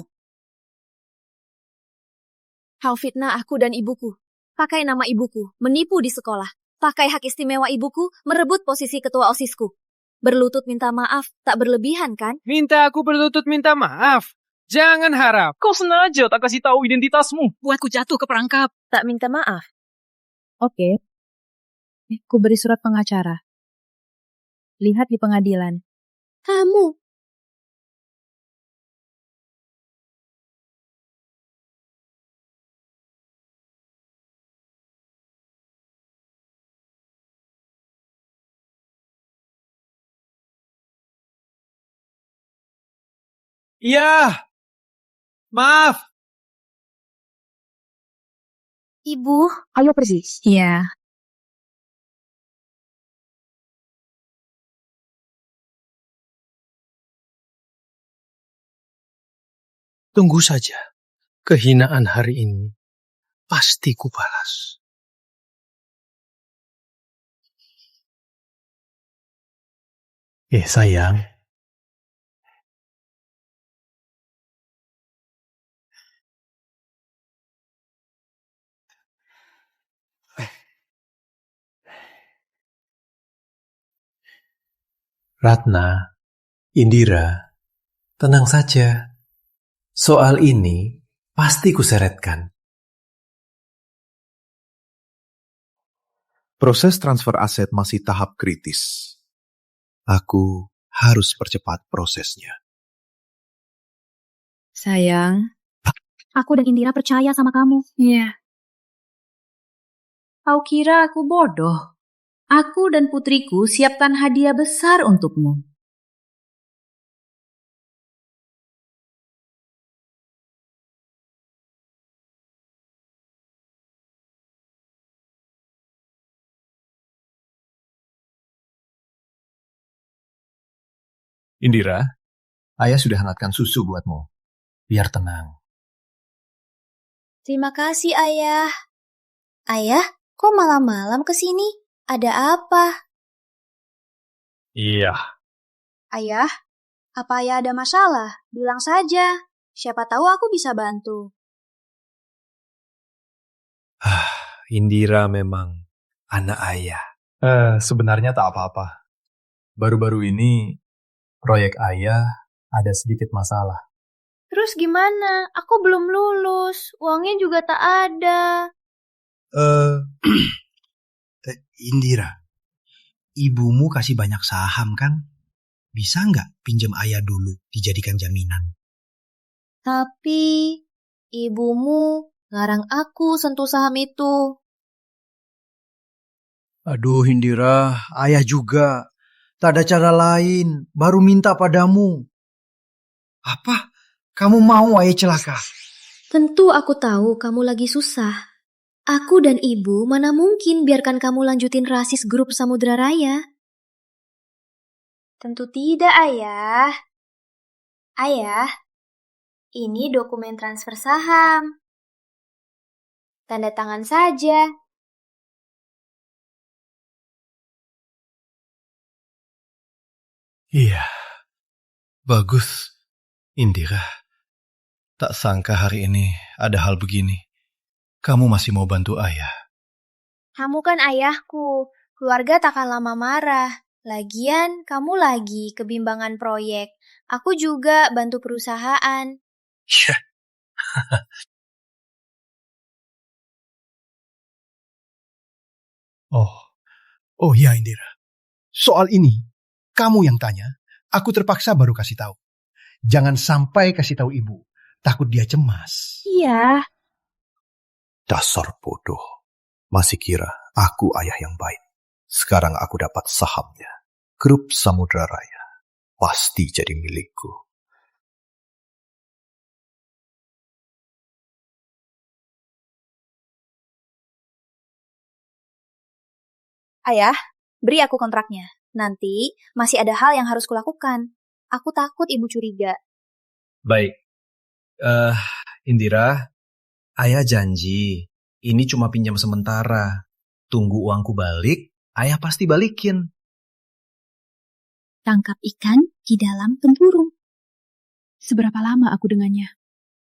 Kau fitnah aku dan ibuku. Pakai nama ibuku, menipu di sekolah. Pakai hak istimewa ibuku, merebut posisi ketua OSISku. Berlutut minta maaf, tak berlebihan kan? Minta aku berlutut minta maaf. Jangan harap. Kau sengaja tak kasih tahu identitasmu. Buatku jatuh ke perangkap. Tak minta maaf. Oke. Ku beri surat pengacara. Lihat di pengadilan. Kamu. Iya. Maaf. Ibu, ayo pergi. Iya. Tunggu saja. Kehinaan hari ini pasti kubalas. Sayang. Ratna, Indira, tenang saja. Soal ini pasti kuseretkan. Proses transfer aset masih tahap kritis. Aku harus percepat prosesnya. Sayang. Aku dan Indira percaya sama kamu. Iya. Kau kira aku bodoh? Aku dan putriku siapkan hadiah besar untukmu. Indira, ayah sudah hangatkan susu buatmu. Biar tenang. Terima kasih, Ayah. Ayah, kok malam-malam ke sini? Ada apa? Iya. Ayah, apa Ayah ada masalah? Bilang saja. Siapa tahu aku bisa bantu. Indira memang anak ayah. Sebenarnya tak apa-apa. Baru-baru ini Proyek ayah ada sedikit masalah. Terus gimana? Aku belum lulus. Uangnya juga tak ada. Indira, ibumu kasih banyak saham kan? Bisa nggak pinjam ayah dulu dijadikan jaminan? Tapi ibumu larang aku sentuh saham itu. Aduh Indira, ayah juga. Tak ada cara lain, baru minta padamu. Apa? Kamu mau ayah celaka? Tentu aku tahu kamu lagi susah. Aku dan ibu mana mungkin biarkan kamu lanjutin rasis grup Samudra Raya. Tentu tidak, Ayah. Ayah, ini dokumen transfer saham. Tanda tangan saja. Iya, bagus. Indira, tak sangka hari ini ada hal begini. Kamu masih mau bantu ayah. Kamu kan ayahku. Keluarga takkan lama marah. Lagian, kamu lagi kebimbangan proyek. Aku juga bantu perusahaan. Ya. Oh ya Indira. Soal ini, kamu yang tanya, aku terpaksa baru kasih tahu. Jangan sampai kasih tahu ibu, takut dia cemas. Iya. Dasar bodoh. Masih kira aku ayah yang baik. Sekarang aku dapat sahamnya. Grup Samudra Raya. Pasti jadi milikku. Ayah, beri aku kontraknya. Nanti masih ada hal yang harus kulakukan. Aku takut ibu curiga. Baik. Indira, ayah janji. Ini cuma pinjam sementara. Tunggu uangku balik, ayah pasti balikin. Tangkap ikan di dalam tempurung. Seberapa lama aku dengannya?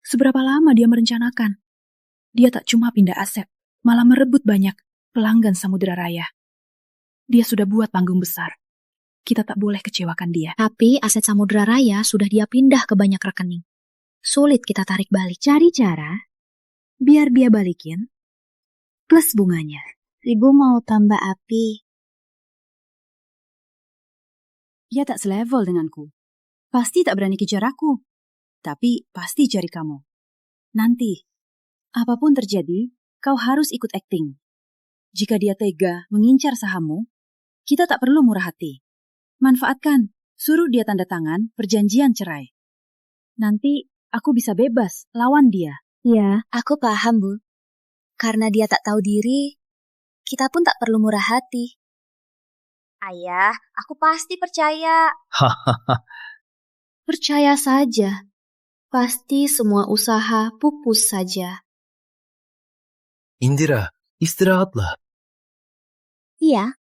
Seberapa lama dia merencanakan? Dia tak cuma pindah aset, malah merebut banyak pelanggan Samudra Raya. Dia sudah buat panggung besar. Kita tak boleh kecewakan dia. Tapi aset Samudra Raya sudah dia pindah ke banyak rekening. Sulit kita tarik balik. Cari cara, biar dia balikin, plus bunganya. Ibu mau tambah api. Dia tak selevel denganku. Pasti tak berani kejar aku. Tapi pasti cari kamu. Nanti, apapun terjadi, kau harus ikut akting. Jika dia tega mengincar sahammu, kita tak perlu murah hati. Manfaatkan, suruh dia tanda tangan perjanjian cerai. Nanti aku bisa bebas lawan dia. Ya, aku paham, Bu. Karena dia tak tahu diri, kita pun tak perlu murah hati. Ayah, aku pasti percaya. Percaya saja. Pasti semua usaha pupus saja. Indira, istirahatlah. Iya.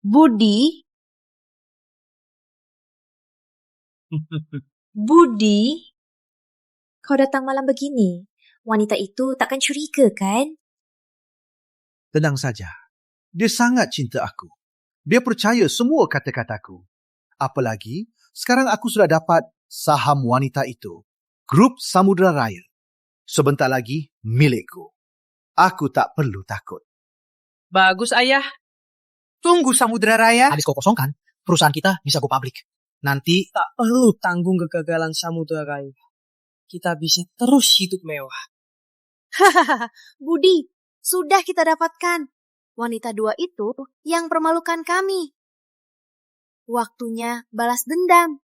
Budi? Budi? Kau datang malam begini. Wanita itu takkan curiga, kan? Tenang saja. Dia sangat cinta aku. Dia percaya semua kata-kataku. Apalagi, sekarang aku sudah dapat saham wanita itu. Grup Samudra Raya. Sebentar lagi, milikku. Aku tak perlu takut. Bagus, Ayah. Tunggu Samudra Raya. Habis kau kosongkan, perusahaan kita bisa go public. Nanti Tak perlu tanggung kegagalan Samudra Raya. Kita bisa terus hidup mewah. Hahaha, Budi, sudah kita dapatkan. Wanita dua itu yang permalukan kami. Waktunya balas dendam.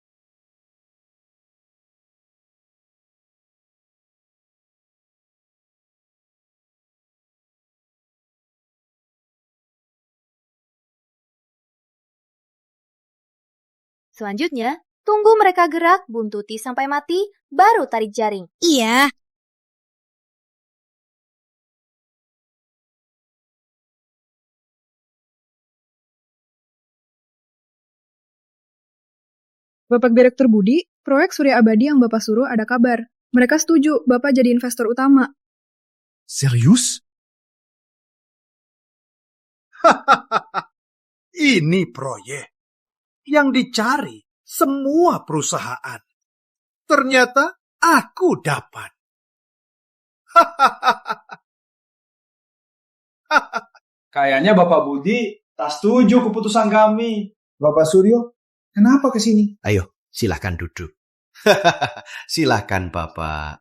Selanjutnya, Tunggu mereka gerak, buntuti sampai mati, baru tarik jaring. Iya. Bapak Direktur Budi, proyek Surya Abadi yang Bapak suruh ada kabar. Mereka setuju Bapak jadi investor utama. Serius? Ini proyek yang dicari semua perusahaan. Ternyata aku dapat. Kayaknya Bapak Budi tak setuju keputusan kami. Bapak Suryo, kenapa ke sini? Ayo, silahkan duduk. Silahkan, Bapak.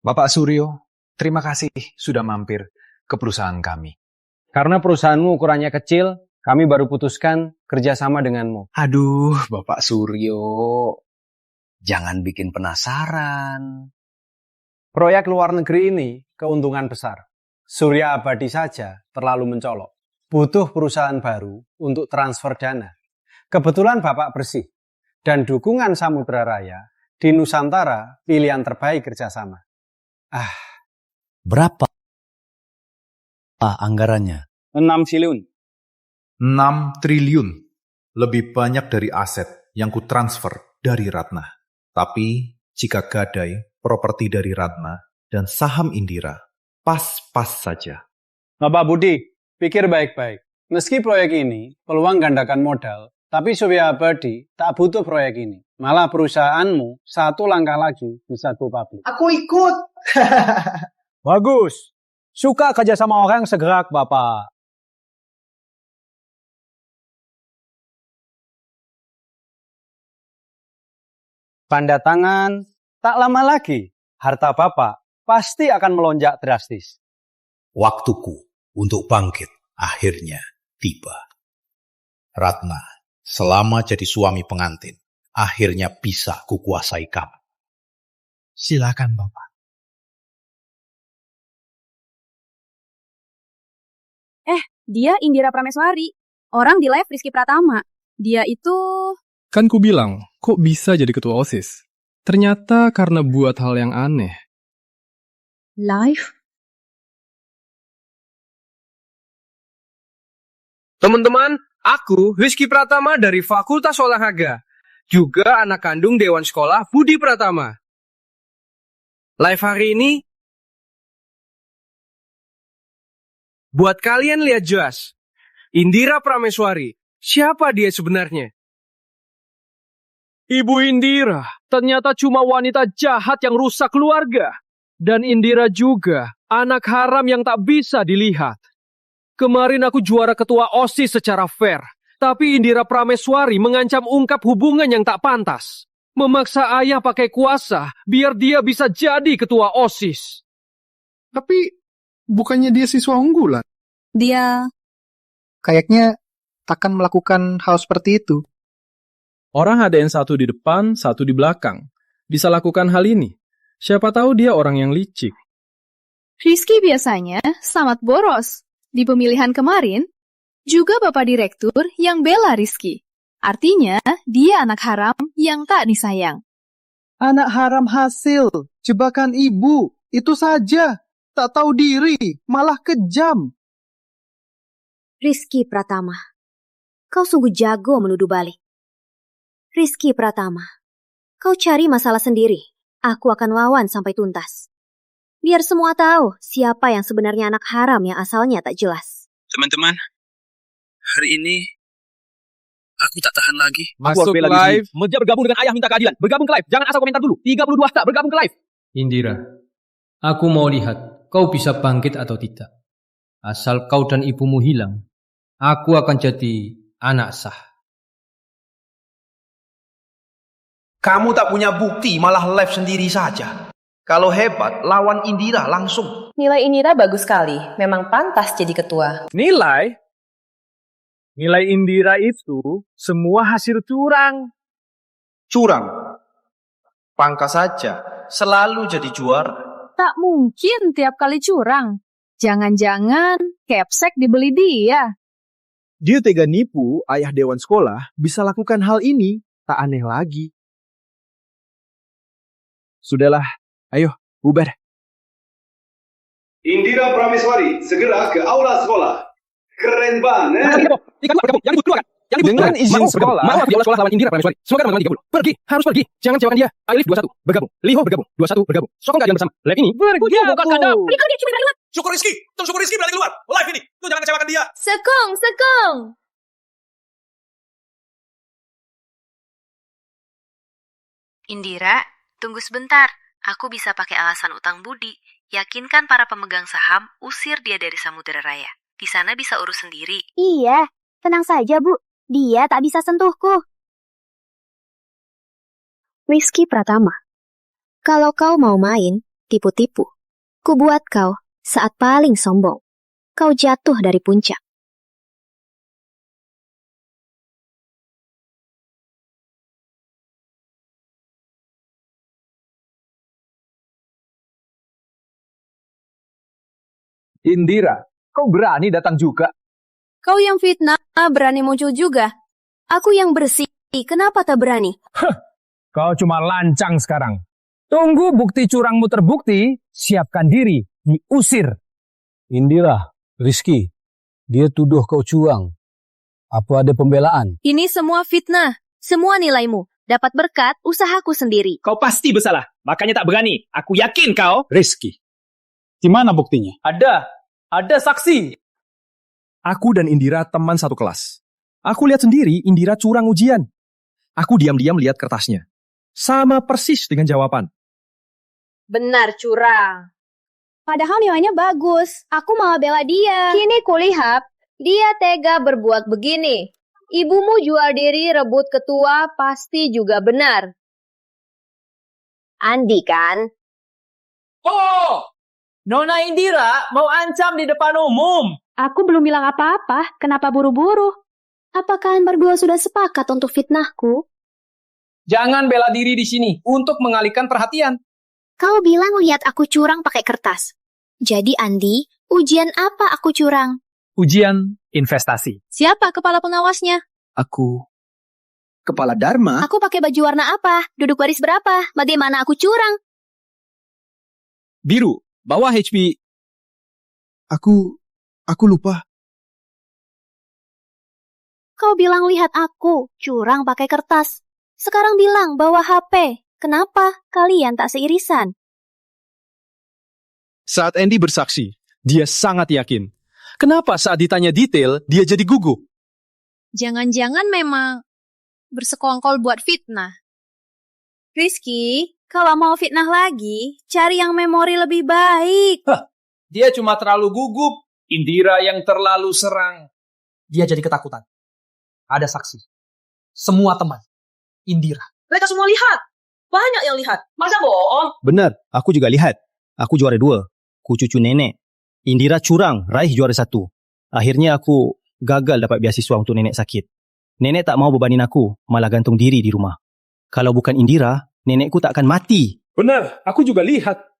Bapak Suryo, terima kasih sudah mampir ke perusahaan kami. Karena perusahaanmu ukurannya kecil, kami baru putuskan kerjasama denganmu. Aduh, Bapak Suryo. Jangan bikin penasaran. Proyek luar negeri ini keuntungan besar. Surya Abadi saja terlalu mencolok. Butuh perusahaan baru untuk transfer dana. Kebetulan Bapak bersih. Dan dukungan Samudra Raya di Nusantara pilihan terbaik kerjasama. Berapa anggarannya? 6 triliun. 6 triliun. Lebih banyak dari aset yang kutransfer dari Ratna. Tapi jika gadai properti dari Ratna dan saham Indira, pas-pas saja. Bapak Budi, pikir baik-baik. Meski proyek ini peluang gandakan modal, tapi Surya Abadi tak butuh proyek ini. Malah perusahaanmu satu langkah lagi bisa go public. Aku ikut. Bagus. Suka kerja sama orang yang segerak, Bapak. Tanda tangan, tak lama lagi harta Bapak pasti akan melonjak drastis. Waktuku untuk bangkit akhirnya tiba. Ratna, selama jadi suami pengantin, akhirnya bisa kukuasai kamu. Silakan, Bapak. Dia Indira Prameswari. Orang di live Rizky Pratama. Dia itu... Kan ku bilang, kok bisa jadi ketua OSIS? Ternyata karena buat hal yang aneh. Live? Teman-teman, aku Rizky Pratama dari Fakultas Olahraga. Juga anak kandung Dewan Sekolah Budi Pratama. Live hari ini, buat kalian lihat jelas, Indira Prameswari, siapa dia sebenarnya? Ibu Indira ternyata cuma wanita jahat yang rusak keluarga. Dan Indira juga anak haram yang tak bisa dilihat. Kemarin aku juara ketua OSIS secara fair. Tapi Indira Prameswari mengancam ungkap hubungan yang tak pantas. Memaksa ayah pakai kuasa biar dia bisa jadi ketua OSIS. Tapi bukannya dia siswa unggulan? Dia... Kayaknya takkan melakukan hal seperti itu. Orang ada yang satu di depan, satu di belakang. Bisa lakukan hal ini. Siapa tahu dia orang yang licik. Rizky biasanya sangat boros. Di pemilihan kemarin, juga Bapak Direktur yang bela Rizky. Artinya, dia anak haram yang tak disayang. Anak haram hasil jebakan ibu. Itu saja. Tak tahu diri, malah kejam. Rizky Pratama, kau sungguh jago menuduh balik. Rizky Pratama, kau cari masalah sendiri. Aku akan lawan sampai tuntas. Biar semua tahu siapa yang sebenarnya anak haram yang asalnya tak jelas. Teman-teman, hari ini aku tak tahan lagi. Masuk live. Meja bergabung dengan ayah minta keadilan. Bergabung ke live. Jangan asal komentar dulu. 32 tak bergabung ke live. Indira, aku mau lihat kau bisa bangkit atau tidak. Asal kau dan ibumu hilang, aku akan jadi anak sah. Kamu tak punya bukti, malah live sendiri saja. Kalau hebat, lawan Indira langsung. Nilai Indira bagus sekali. Memang pantas jadi ketua. Nilai Indira itu semua hasil curang. Curang? Pangkas saja. Selalu jadi juara. Tak mungkin tiap kali curang. Jangan-jangan Capsek dibeli dia. Dia tega nipu ayah dewan sekolah bisa lakukan hal ini, tak aneh lagi. Sudahlah, ayo, bubar. Indira Prameswari, segera ke aula sekolah. Keren banget. Dengan izin sekolah, maaf di aula sekolah lawan Indira Prameswari. Semoga teman-teman digabung. Pergi, harus pergi. Jangan kecewakan dia. Ailif 21, bergabung. Liho bergabung, 21 bergabung. Sokong keadaan bersama. Live ini Bergabung. Syukur Rizky berani keluar. Live ini. Lu jangan kecewakan dia. Sekong. Indira, tunggu sebentar. Aku bisa pakai alasan utang budi. Yakinkan para pemegang saham usir dia dari Samudera Raya. Di sana bisa urus sendiri. Iya, tenang saja, Bu. Dia tak bisa sentuhku. Rizky Pratama, kalau kau mau main, tipu-tipu. Ku buat kau saat paling sombong. Kau jatuh dari puncak. Indira, kau berani datang juga? Kau yang fitnah, berani muncul juga. Aku yang bersih, kenapa tak berani? Kau cuma lancang sekarang. Tunggu bukti curangmu terbukti, siapkan diri, diusir. Indira, Rizky, dia tuduh kau curang. Apa ada pembelaan? Ini semua fitnah, semua nilaimu. Dapat berkat usahaku sendiri. Kau pasti bersalah, makanya tak berani. Aku yakin kau. Rizky, di mana buktinya? Ada saksi. Aku dan Indira teman satu kelas. Aku lihat sendiri Indira curang ujian. Aku diam-diam lihat kertasnya. Sama persis dengan jawaban. Benar curang. Padahal nilainya bagus. Aku malah bela dia. Kini kulihat, dia tega berbuat begini. Ibumu jual diri rebut ketua pasti juga benar. Andi kan? Oh! Nona Indira mau ancam di depan umum. Aku belum bilang apa-apa. Kenapa buru-buru? Apa kalian berdua sudah sepakat untuk fitnahku? Jangan bela diri di sini untuk mengalihkan perhatian. Kau bilang lihat aku curang pakai kertas. Jadi Andi, ujian apa aku curang? Ujian investasi. Siapa kepala pengawasnya? Aku. Kepala Dharma? Aku pakai baju warna apa? Duduk baris berapa? Bagaimana aku curang? Biru, bawah HP. Aku lupa. Kau bilang lihat aku, curang pakai kertas. Sekarang bilang bawa HP. Kenapa kalian tak seirisan? Saat Andy bersaksi, dia sangat yakin. Kenapa saat ditanya detail, dia jadi gugup? Jangan-jangan memang bersekongkol buat fitnah. Rizky, kalau mau fitnah lagi, cari yang memori lebih baik. Dia cuma terlalu gugup. Indira yang terlalu serang. Dia jadi ketakutan. Ada saksi. Semua teman. Indira. Mereka semua lihat. Banyak yang lihat. Masa bohong? Benar, aku juga lihat. Aku juara 2. Ku cucu nenek. Indira curang, raih juara 1. Akhirnya aku gagal dapat beasiswa untuk nenek sakit. Nenek tak mau bebanin aku, malah gantung diri di rumah. Kalau bukan Indira, nenekku tak akan mati. Benar, aku juga lihat.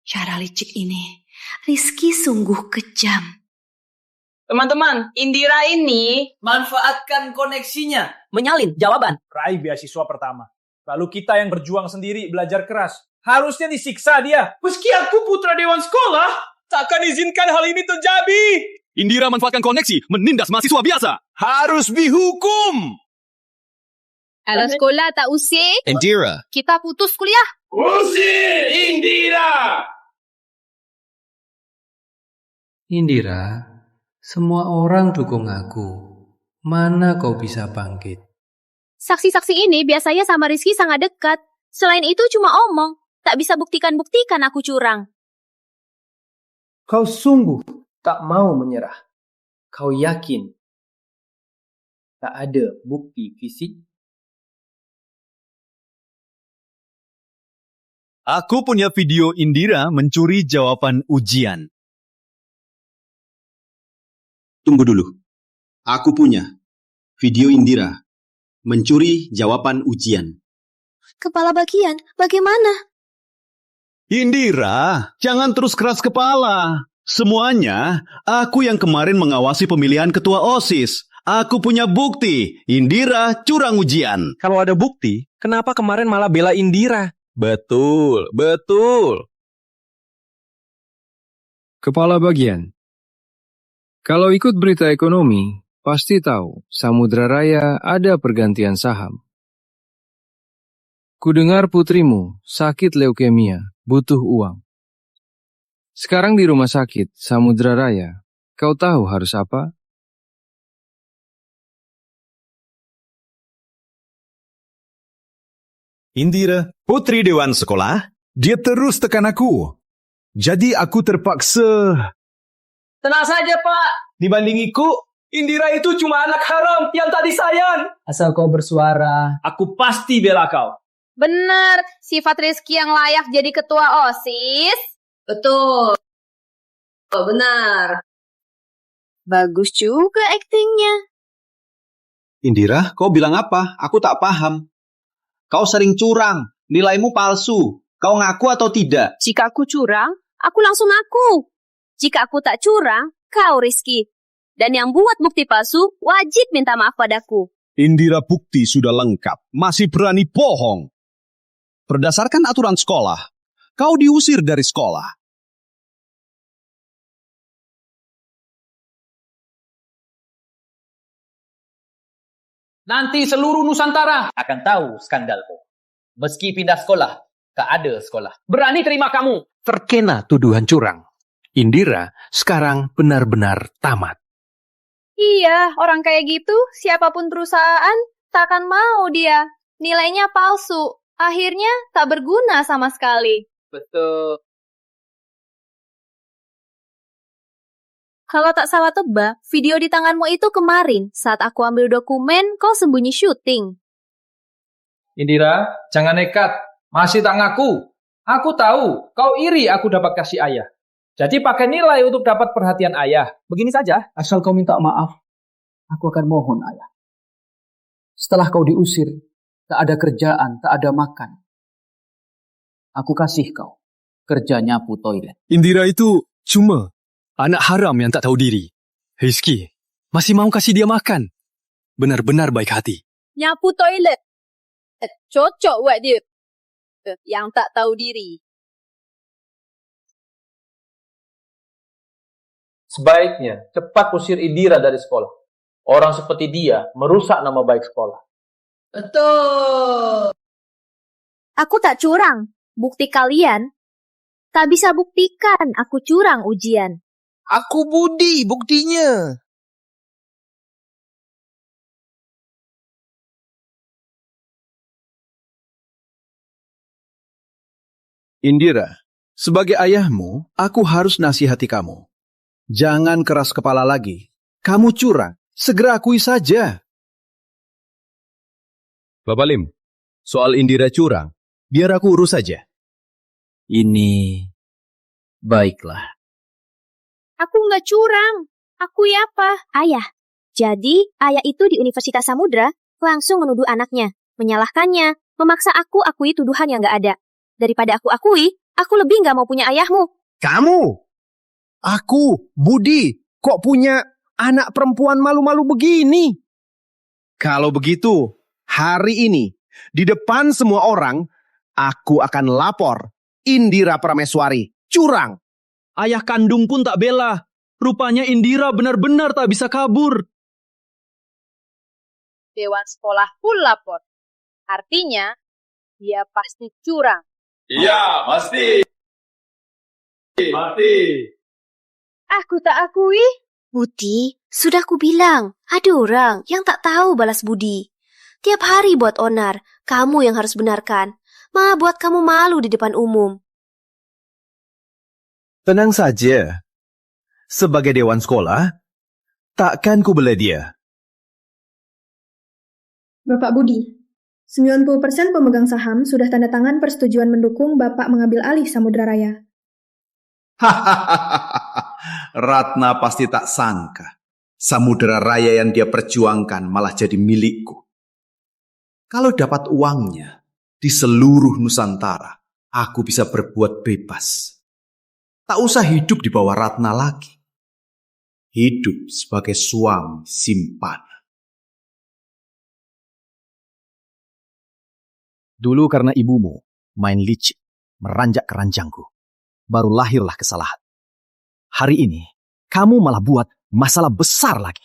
Cara licik ini, Rizky sungguh kejam. Teman-teman, Indira ini manfaatkan koneksinya. menyalin jawaban. Raih beasiswa pertama. Lalu kita yang berjuang sendiri, belajar keras. Harusnya disiksa dia. Meski aku putra dewan sekolah, takkan izinkan hal ini terjadi. Indira manfaatkan koneksi, menindas mahasiswa biasa. Harus dihukum. Alah sekolah tak usik. Indira. Kita putus kuliah. Usir Indira! Indira, semua orang dukung aku. Mana kau bisa bangkit? Saksi-saksi ini biasanya sama Rizky sangat dekat. Selain itu cuma omong. Tak bisa buktikan aku curang. Kau sungguh tak mau menyerah. Kau yakin tak ada bukti fisik? Aku punya video Indira mencuri jawaban ujian. Tunggu dulu. Aku punya video Indira mencuri jawaban ujian. Kepala bagian, bagaimana? Indira, jangan terus keras kepala. Semuanya, aku yang kemarin mengawasi pemilihan ketua OSIS. Aku punya bukti, Indira curang ujian. Kalau ada bukti, kenapa kemarin malah bela Indira? Betul, betul. Kepala bagian. Kalau ikut berita ekonomi, pasti tahu Samudra Raya ada pergantian saham. Kudengar putrimu sakit leukemia, butuh uang. Sekarang di rumah sakit Samudra Raya, kau tahu harus apa? Indira, putri dewan sekolah, dia terus tekan aku. Jadi aku terpaksa... Tenang saja, Pak. Dibandingiku, Indira itu cuma anak haram yang tak disayang. Asal kau bersuara, aku pasti bela kau. Benar, sifat Rizky yang layak jadi ketua OSIS. Betul. Oh, benar. Bagus juga aktingnya. Indira, kau bilang apa? Aku tak paham. Kau sering curang, nilaimu palsu. Kau ngaku atau tidak? Jika aku curang, aku langsung ngaku. Jika aku tak curang, kau Rizky. Dan yang buat bukti palsu, wajib minta maaf padaku. Indira, bukti sudah lengkap. Masih berani bohong. Berdasarkan aturan sekolah, kau diusir dari sekolah. Nanti seluruh Nusantara akan tahu skandalku. Meski pindah sekolah, tak ada sekolah berani terima kamu. Terkena tuduhan curang. Indira sekarang benar-benar tamat. Iya, orang kayak gitu, siapapun perusahaan, tak akan mau dia. Nilainya palsu. Akhirnya tak berguna sama sekali. Betul. Kalau tak salah tebak, video di tanganmu itu kemarin saat aku ambil dokumen, kau sembunyi syuting. Indira, jangan nekat. Masih tak ngaku. Aku tahu, kau iri aku dapat kasih ayah. Jadi pakai nilai untuk dapat perhatian ayah. Begini saja. Asal kau minta maaf, aku akan mohon ayah. Setelah kau diusir, tak ada kerjaan, tak ada makan. Aku kasih kau kerja nyapu toilet. Indira itu cuma anak haram yang tak tahu diri. Rizky, masih mau kasih dia makan. Benar-benar baik hati. Nyapu toilet. Cocok buat dia. Yang tak tahu diri. Sebaiknya cepat usir Indira dari sekolah. Orang seperti dia merusak nama baik sekolah. Betul. Aku tak curang. Bukti kalian tak bisa buktikan aku curang ujian. Aku Budi buktinya. Indira, sebagai ayahmu, aku harus nasihati kamu. Jangan keras kepala lagi. Kamu curang, segera akui saja. Bapak Lim, soal Indira curang, biar aku urus saja. Ini baiklah. Aku nggak curang. Aku apa? Ayah. Jadi, ayah itu di Universitas Samudra langsung menuduh anaknya, menyalahkannya, memaksa aku akui tuduhan yang nggak ada. Daripada aku akui, aku lebih nggak mau punya ayahmu. Kamu? Aku, Budi, kok punya anak perempuan malu-malu begini? Kalau begitu, hari ini, di depan semua orang, aku akan lapor Indira Prameswari curang. Ayah kandung pun tak bela. Rupanya Indira benar-benar tak bisa kabur. Dewan sekolah pun lapor. Artinya, dia pasti curang. Iya, pasti. Pasti. Aku tak akui. Budi, sudah ku bilang, ada orang yang tak tahu balas budi. Tiap hari buat onar, kamu yang harus benarkan. Malah buat kamu malu di depan umum. Tenang saja. Sebagai dewan sekolah, takkan ku bela dia. Bapak Budi, 90% pemegang saham sudah tanda tangan persetujuan mendukung Bapak mengambil alih Samudra Raya. Ratna pasti tak sangka. Samudra Raya yang dia perjuangkan malah jadi milikku. Kalau dapat uangnya di seluruh Nusantara, aku bisa berbuat bebas. Tak usah hidup di bawah Ratna lagi. Hidup sebagai suami simpan. Dulu karena ibumu main licik, meranjak keranjangku, baru lahirlah kesalahan. Hari ini, kamu malah buat masalah besar lagi.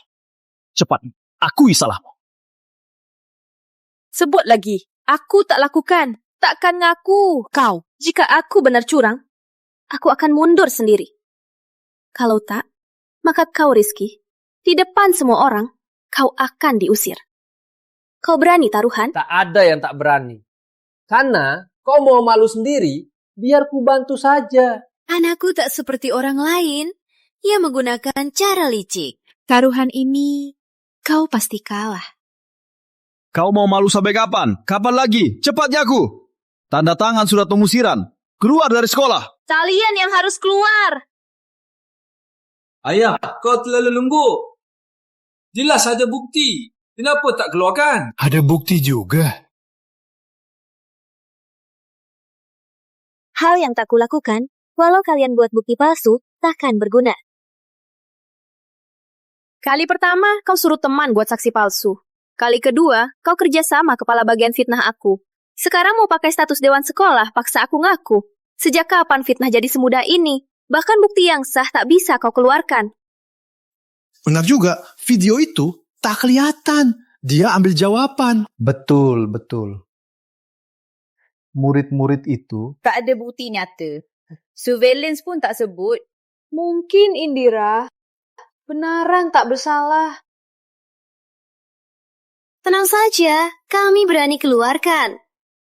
Cepat, akui salahmu. Sebut lagi, aku tak lakukan. Takkan ngaku kau. Jika aku benar curang, aku akan mundur sendiri. Kalau tak, maka kau Rizky, di depan semua orang, kau akan diusir. Kau berani taruhan? Tak ada yang tak berani. Karena kau mau malu sendiri, biar ku bantu saja. Anakku tak seperti orang lain. Ia menggunakan cara licik. Taruhan ini, kau pasti kalah. Kau mau malu sampai kapan? Kapan lagi? Cepat Yaku! Tanda tangan surat pengusiran. Keluar dari sekolah. Kalian yang harus keluar. Ayah, kau terlalu lembut. Jelas ada bukti. Kenapa tak keluarkan? Ada bukti juga. Hal yang tak kulakukan, walau kalian buat bukti palsu, takkan berguna. Kali pertama, kau suruh teman buat saksi palsu. Kali kedua, kau kerjasama kepala bagian fitnah aku. Sekarang mau pakai status dewan sekolah, paksa aku ngaku. Sejak kapan fitnah jadi semudah ini? Bahkan bukti yang sah tak bisa kau keluarkan. Benar juga, video itu tak kelihatan. Dia ambil jawaban. Betul, betul. Murid-murid itu Tak ada bukti nyata. Surveillance pun tak sebut. Mungkin Indira benaran tak bersalah. Tenang saja, kami berani keluarkan.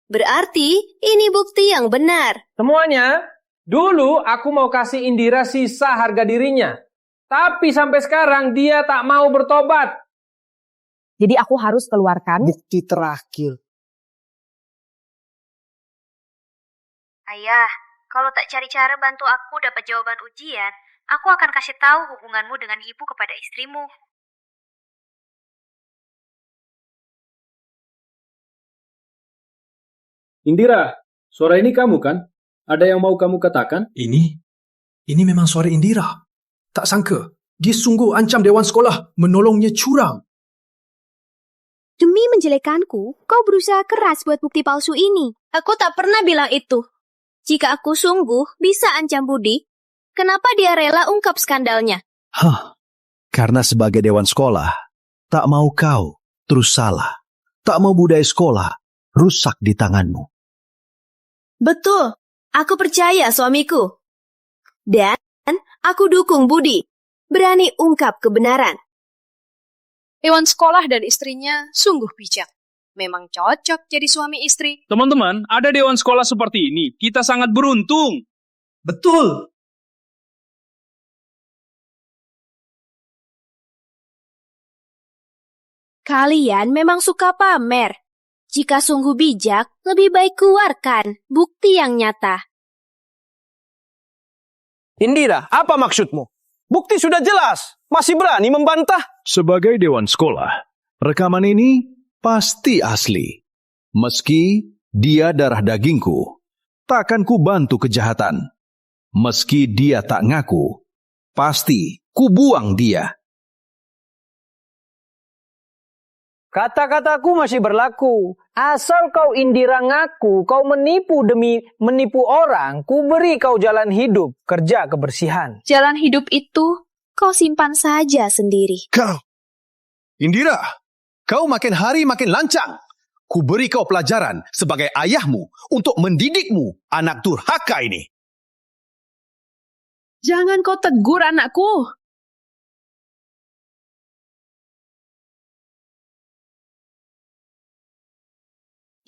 Berarti ini bukti yang benar. Semuanya, dulu aku mau kasih Indira sisa harga dirinya. Tapi sampai sekarang dia tak mau bertobat. Jadi aku harus keluarkan bukti terakhir. Ayah, kalau tak cari cara bantu aku dapat jawaban ujian, aku akan kasih tahu hubunganmu dengan ibu kepada istrimu. Indira, suara ini kamu kan? Ada yang mau kamu katakan? Ini memang suara Indira. Tak sangka, dia sungguh ancam dewan sekolah menolongnya curang. Demi menjelekanku, kau berusaha keras buat bukti palsu ini. Aku tak pernah bilang itu. Jika aku sungguh bisa ancam Budi, kenapa dia rela ungkap skandalnya? Karena sebagai dewan sekolah, tak mau kau terus salah. Tak mau budaya sekolah rusak di tanganmu. Betul, aku percaya suamiku. Dan aku dukung Budi. Berani ungkap kebenaran. Dewan sekolah dan istrinya sungguh bijak. Memang cocok jadi suami istri. Teman-teman, ada dewan sekolah seperti ini. Kita sangat beruntung. Betul. Kalian memang suka pamer. Jika sungguh bijak, lebih baik keluarkan bukti yang nyata. Indira, apa maksudmu? Bukti sudah jelas. Masih berani membantah? Sebagai dewan sekolah, rekaman ini pasti asli. Meski dia darah dagingku, takkan ku bantu kejahatan. Meski dia tak ngaku, pasti ku buang dia. Kata-kataku masih berlaku. Asal kau Indira ngaku, kau menipu demi menipu orang, ku beri kau jalan hidup, kerja kebersihan. Jalan hidup itu kau simpan saja sendiri. Kau, Indira, kau makin hari makin lancang. Ku beri kau pelajaran sebagai ayahmu untuk mendidikmu, anak durhaka ini. Jangan kau tegur anakku.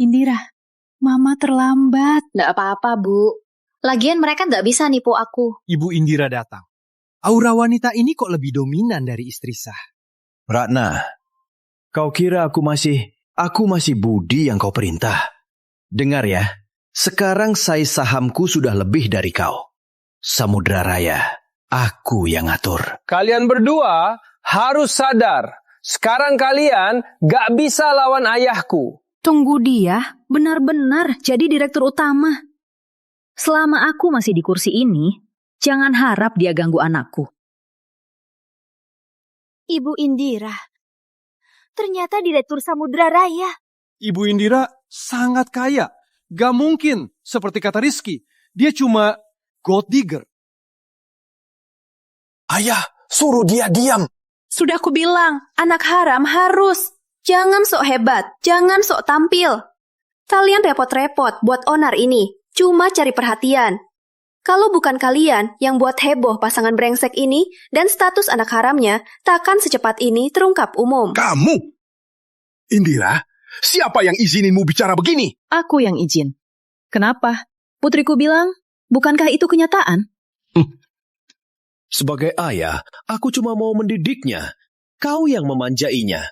Indira, Mama terlambat. Nggak apa-apa, Bu. Lagian mereka nggak bisa nipu aku. Ibu Indira datang. Aura wanita ini kok lebih dominan dari istri sah. Ratna, kau kira aku masih Budi yang kau perintah? Dengar ya, sekarang size sahamku sudah lebih dari kau. Samudra Raya, aku yang ngatur. Kalian berdua harus sadar. Sekarang kalian gak bisa lawan ayahku. Tunggu dia benar-benar jadi direktur utama. Selama aku masih di kursi ini, Jangan harap dia ganggu anakku. Ibu Indira, ternyata Direktur Samudra Raya. Ibu Indira sangat kaya. Gak mungkin seperti kata Rizky. Dia cuma gold digger. Ayah, suruh dia diam. Sudah aku bilang, anak haram harus. Jangan sok hebat, jangan sok tampil. Kalian repot-repot buat onar ini, cuma cari perhatian. Kalau bukan kalian yang buat heboh pasangan brengsek ini dan status anak haramnya, takkan secepat ini terungkap umum. Kamu? Indira, siapa yang izininmu bicara begini? Aku yang izin. Kenapa? Putriku bilang, bukankah itu kenyataan? Sebagai ayah, aku cuma mau mendidiknya. Kau yang memanjainya.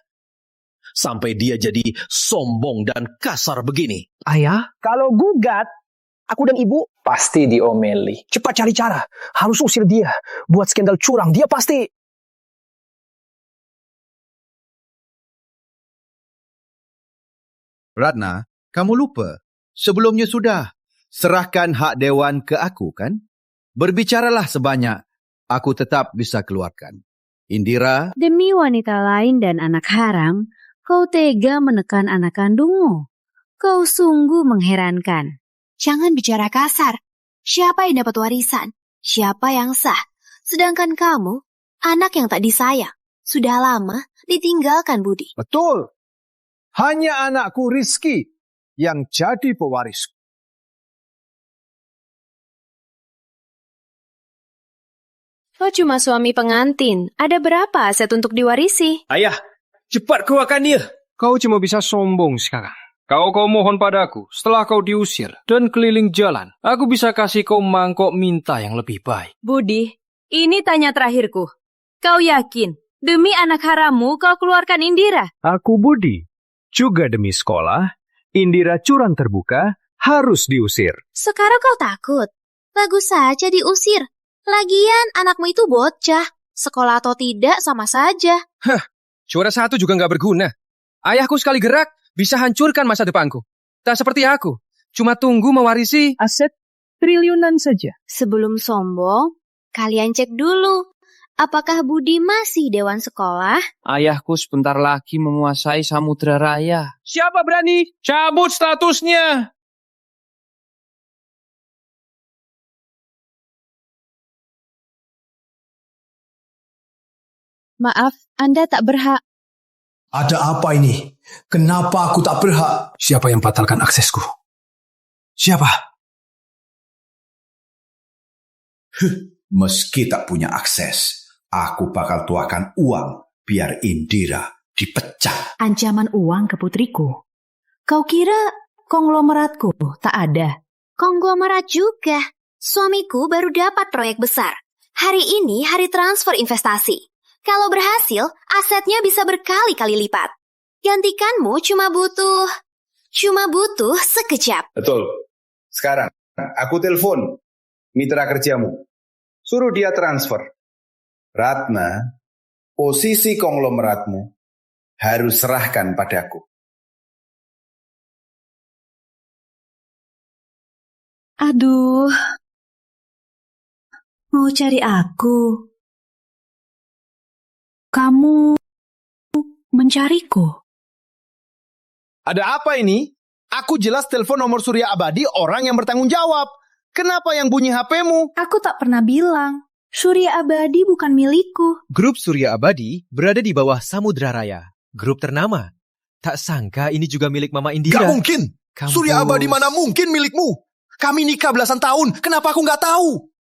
Sampai dia jadi sombong dan kasar begini. Ayah? Kalau gugat, aku dan ibu pasti diomeli. Cepat cari cara. Harus usir dia. Buat skandal curang. Dia pasti... Ratna, kamu lupa. Sebelumnya sudah. Serahkan hak dewan ke aku, kan? Berbicaralah sebanyak. Aku tetap bisa keluarkan. Indira... Demi wanita lain dan anak haram, kau tega menekan anak kandungmu. Kau sungguh mengherankan. Jangan bicara kasar. Siapa yang dapat warisan? Siapa yang sah? Sedangkan kamu, anak yang tak disayang, sudah lama ditinggalkan budi. Betul. Hanya anakku Rizky yang jadi pewarisku. Kau cuma suami pengantin. Ada berapa aset untuk diwarisi? Ayah, cepat keluarkan dia. Kau cuma bisa sombong sekarang. Kau mohon padaku, setelah kau diusir dan keliling jalan, aku bisa kasih kau mangkok minta yang lebih baik. Budi, ini tanya terakhirku. Kau yakin, demi anak harammu kau keluarkan Indira? Aku Budi. Juga demi sekolah, Indira curang terbuka harus diusir. Sekarang kau takut? Bagus saja diusir. Lagian anakmu itu bocah. Sekolah atau tidak sama saja. Juara satu juga nggak berguna. Ayahku sekali gerak bisa hancurkan masa depanku. Tak seperti aku. Cuma tunggu mewarisi aset triliunan saja. Sebelum sombong, kalian cek dulu. Apakah Budi masih dewan sekolah? Ayahku sebentar lagi menguasai Samudra Raya. Siapa berani? Cabut statusnya. Maaf, Anda tak berhak. Ada apa ini? Kenapa aku tak berhak? Siapa yang batalkan aksesku? Siapa? Meski tak punya akses, aku bakal tuakan uang biar Indira dipecah. Ancaman uang ke putriku. Kau kira konglomeratku tak ada? Konglomerat juga. Suamiku baru dapat proyek besar. Hari ini hari transfer investasi. Kalau berhasil, asetnya bisa berkali-kali lipat. Gantikanmu cuma butuh sekejap. Betul. Sekarang, aku telepon mitra kerjamu. Suruh dia transfer. Ratna, posisi konglomeratmu harus serahkan padaku. Aduh, mau cari aku. Kamu mencariku. Ada apa ini? Aku jelas telepon nomor Surya Abadi orang yang bertanggung jawab. Kenapa yang bunyi HP-mu? Aku tak pernah bilang. Surya Abadi bukan milikku. Grup Surya Abadi berada di bawah Samudra Raya. Grup ternama. Tak sangka ini juga milik Mama Indira. Gak mungkin. Surya Abadi mana mungkin milikmu? Kami nikah belasan tahun. Kenapa aku gak tahu?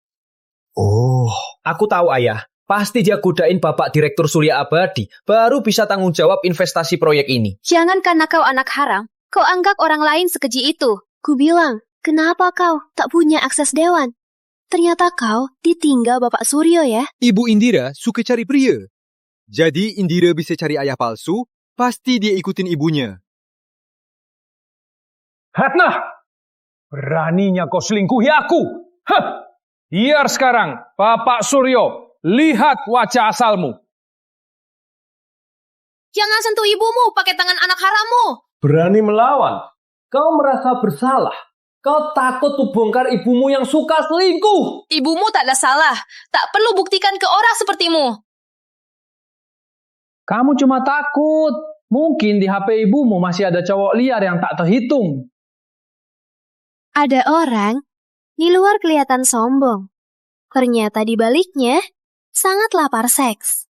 Oh, aku tahu ayah. Pasti dia godain Bapak Direktur Surya Abadi, baru bisa tanggung jawab investasi proyek ini. Jangan karena kau anak haram, kau anggap orang lain sekeji itu. Ku bilang, kenapa kau tak punya akses dewan? Ternyata kau ditinggal Bapak Suryo ya? Ibu Indira suka cari pria. Jadi Indira bisa cari ayah palsu, pasti dia ikutin ibunya. Ratna, beraninya kau selingkuhi aku. Biar sekarang, Bapak Suryo, lihat wajah asalmu. Jangan sentuh ibumu pakai tangan anak harammu. Berani melawan. Kau merasa bersalah Kau takut tuh bongkar ibumu yang suka selingkuh. Ibumu tak ada salah. Tak perlu buktikan ke orang sepertimu. Kamu cuma takut. Mungkin di HP ibumu masih ada cowok liar yang tak terhitung. Ada orang di luar kelihatan sombong. Ternyata di baliknya sangat lapar seks.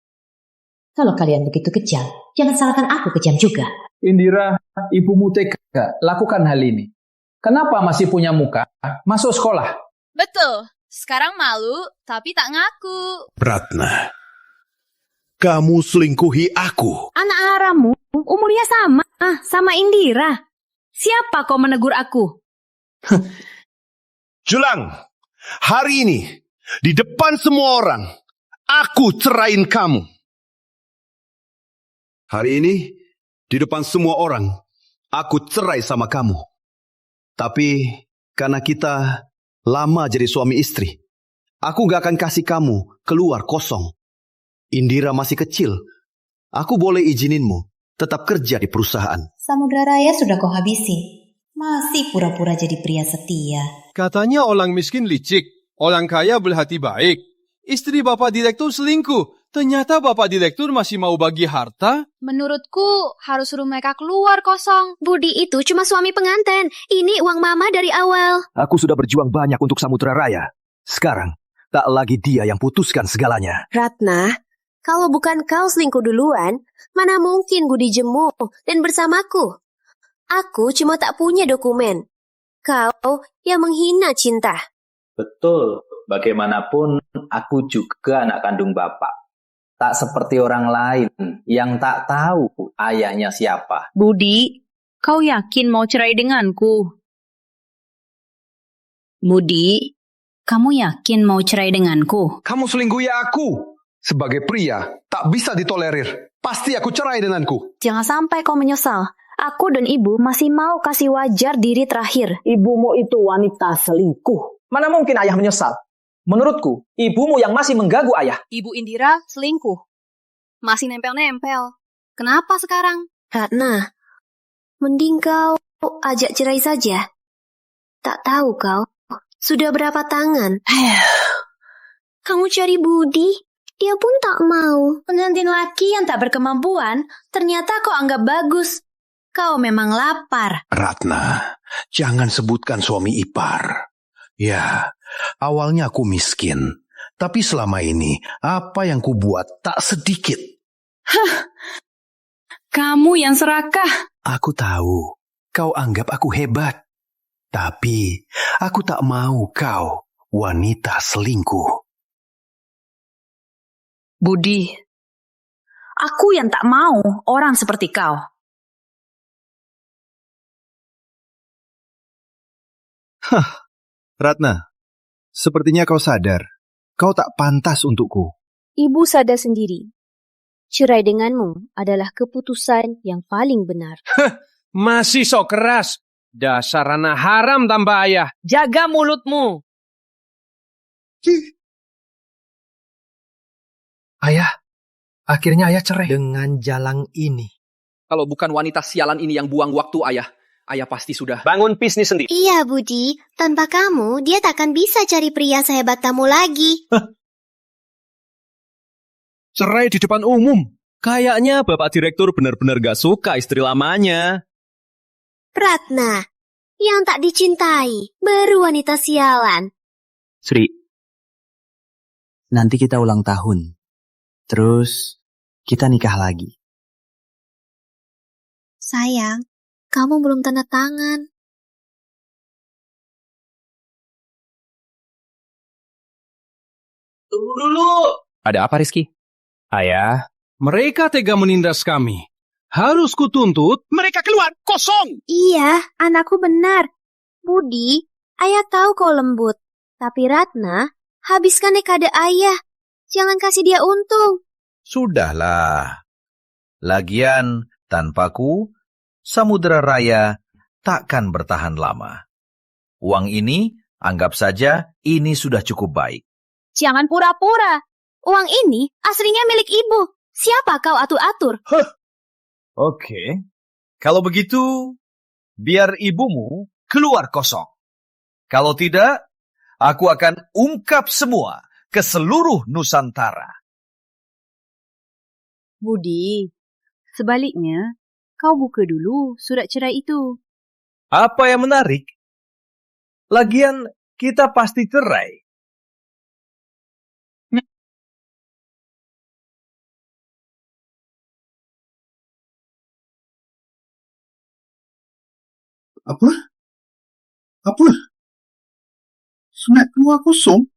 Kalau kalian begitu kejam, jangan salahkan aku kejam juga. Indira, ibumu tega lakukan hal ini. Kenapa masih punya muka masuk sekolah? Betul. Sekarang malu, tapi tak ngaku. Ratna, kamu selingkuhi aku. Anak harammu umurnya sama Indira. Siapa kau menegur aku? Julang, hari ini di depan semua orang, aku ceraiin kamu. Hari ini di depan semua orang, aku cerai sama kamu. Tapi karena kita lama jadi suami istri, aku gak akan kasih kamu keluar kosong. Indira masih kecil. Aku boleh izininmu tetap kerja di perusahaan. Samudra Raya sudah kau habisi. Masih pura-pura jadi pria setia. Katanya orang miskin licik, orang kaya berhati baik. Istri bapak direktur selingkuh. Ternyata bapak direktur masih mau bagi harta. Menurutku harus suruh mereka keluar kosong. Budi itu cuma suami pengantin. Ini uang mama dari awal. Aku sudah berjuang banyak untuk Samudra Raya. Sekarang, tak lagi dia yang putuskan segalanya. Ratna, kalau bukan kau selingkuh duluan, mana mungkin Budi jemu dan bersamaku? Aku cuma tak punya dokumen. Kau yang menghina cinta. Betul, bagaimanapun aku juga anak kandung bapak. Tak seperti orang lain yang tak tahu ayahnya siapa. Budi, kau yakin mau cerai denganku? Budi, kamu yakin mau cerai denganku? Kamu selingkuhi aku. Sebagai pria, tak bisa ditolerir. Pasti aku cerai denganku. Jangan sampai kau menyesal. Aku dan ibu masih mau kasih wajar diri terakhir. Ibumu itu wanita selingkuh. Mana mungkin ayah menyesal? Menurutku, ibumu yang masih mengganggu ayah. Ibu Indira selingkuh. Masih nempel-nempel. Kenapa sekarang? Ratna, mending kau ajak cerai saja. Tak tahu kau, sudah berapa tangan? Kamu cari Budi, dia pun tak mau. Pengantin laki yang tak berkemampuan, ternyata kau anggap bagus. Kau memang lapar. Ratna, jangan sebutkan suami ipar. Ya, awalnya aku miskin. Tapi selama ini, apa yang kubuat tak sedikit. Hah, kamu yang serakah. Aku tahu, kau anggap aku hebat. Tapi, aku tak mau kau wanita selingkuh. Budi, aku yang tak mau orang seperti kau. Ratna, sepertinya kau sadar, kau tak pantas untukku. Ibu sadar sendiri. Cerai denganmu adalah keputusan yang paling benar. Masih sok keras. Dasar anak haram tambah ayah. Jaga mulutmu. Ayah, akhirnya ayah cerai. Dengan jalang ini. Kalau bukan wanita sialan ini yang buang waktu ayah pasti sudah bangun bisnis sendiri. Iya Budi, tanpa kamu dia takkan bisa cari pria sehebat kamu lagi. Cerai di depan umum. Kayaknya bapak direktur benar-benar gak suka istri lamanya. Ratna, yang tak dicintai, baru wanita sialan. Sri, nanti kita ulang tahun. Terus kita nikah lagi. Sayang, kamu belum tanda tangan. Tunggu dulu. Ada apa, Rizky? Ayah, mereka tega menindas kami. Harus kutuntut mereka keluar kosong. Iya, anakku benar. Budi, ayah tahu kau lembut. Tapi Ratna, habiskan dekade ayah. Jangan kasih dia untung. Sudahlah. Lagian, tanpaku, Samudra Raya takkan bertahan lama. Uang ini, anggap saja ini sudah cukup baik. Jangan pura-pura. Uang ini aslinya milik ibu. Siapa kau atur-atur? Oke. Kalau begitu, biar ibumu keluar kosong. Kalau tidak, aku akan ungkap semua ke seluruh Nusantara. Budi, sebaliknya, kau buka dulu surat cerai itu. Apa yang menarik? Lagian kita pasti cerai. Apa? Apa? Sunat keluar kosong?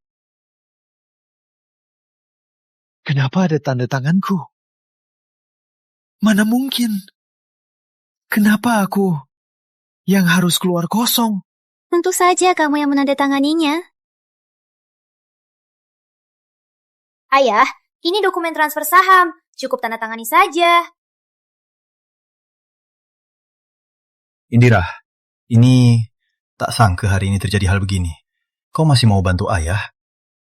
Kenapa ada tanda tanganku? Mana mungkin? Kenapa aku yang harus keluar kosong? Tentu saja kamu yang menandatanganinya. Ayah, ini dokumen transfer saham. Cukup tanda tangani saja. Indira, ini tak sangka hari ini terjadi hal begini. Kau masih mau bantu ayah?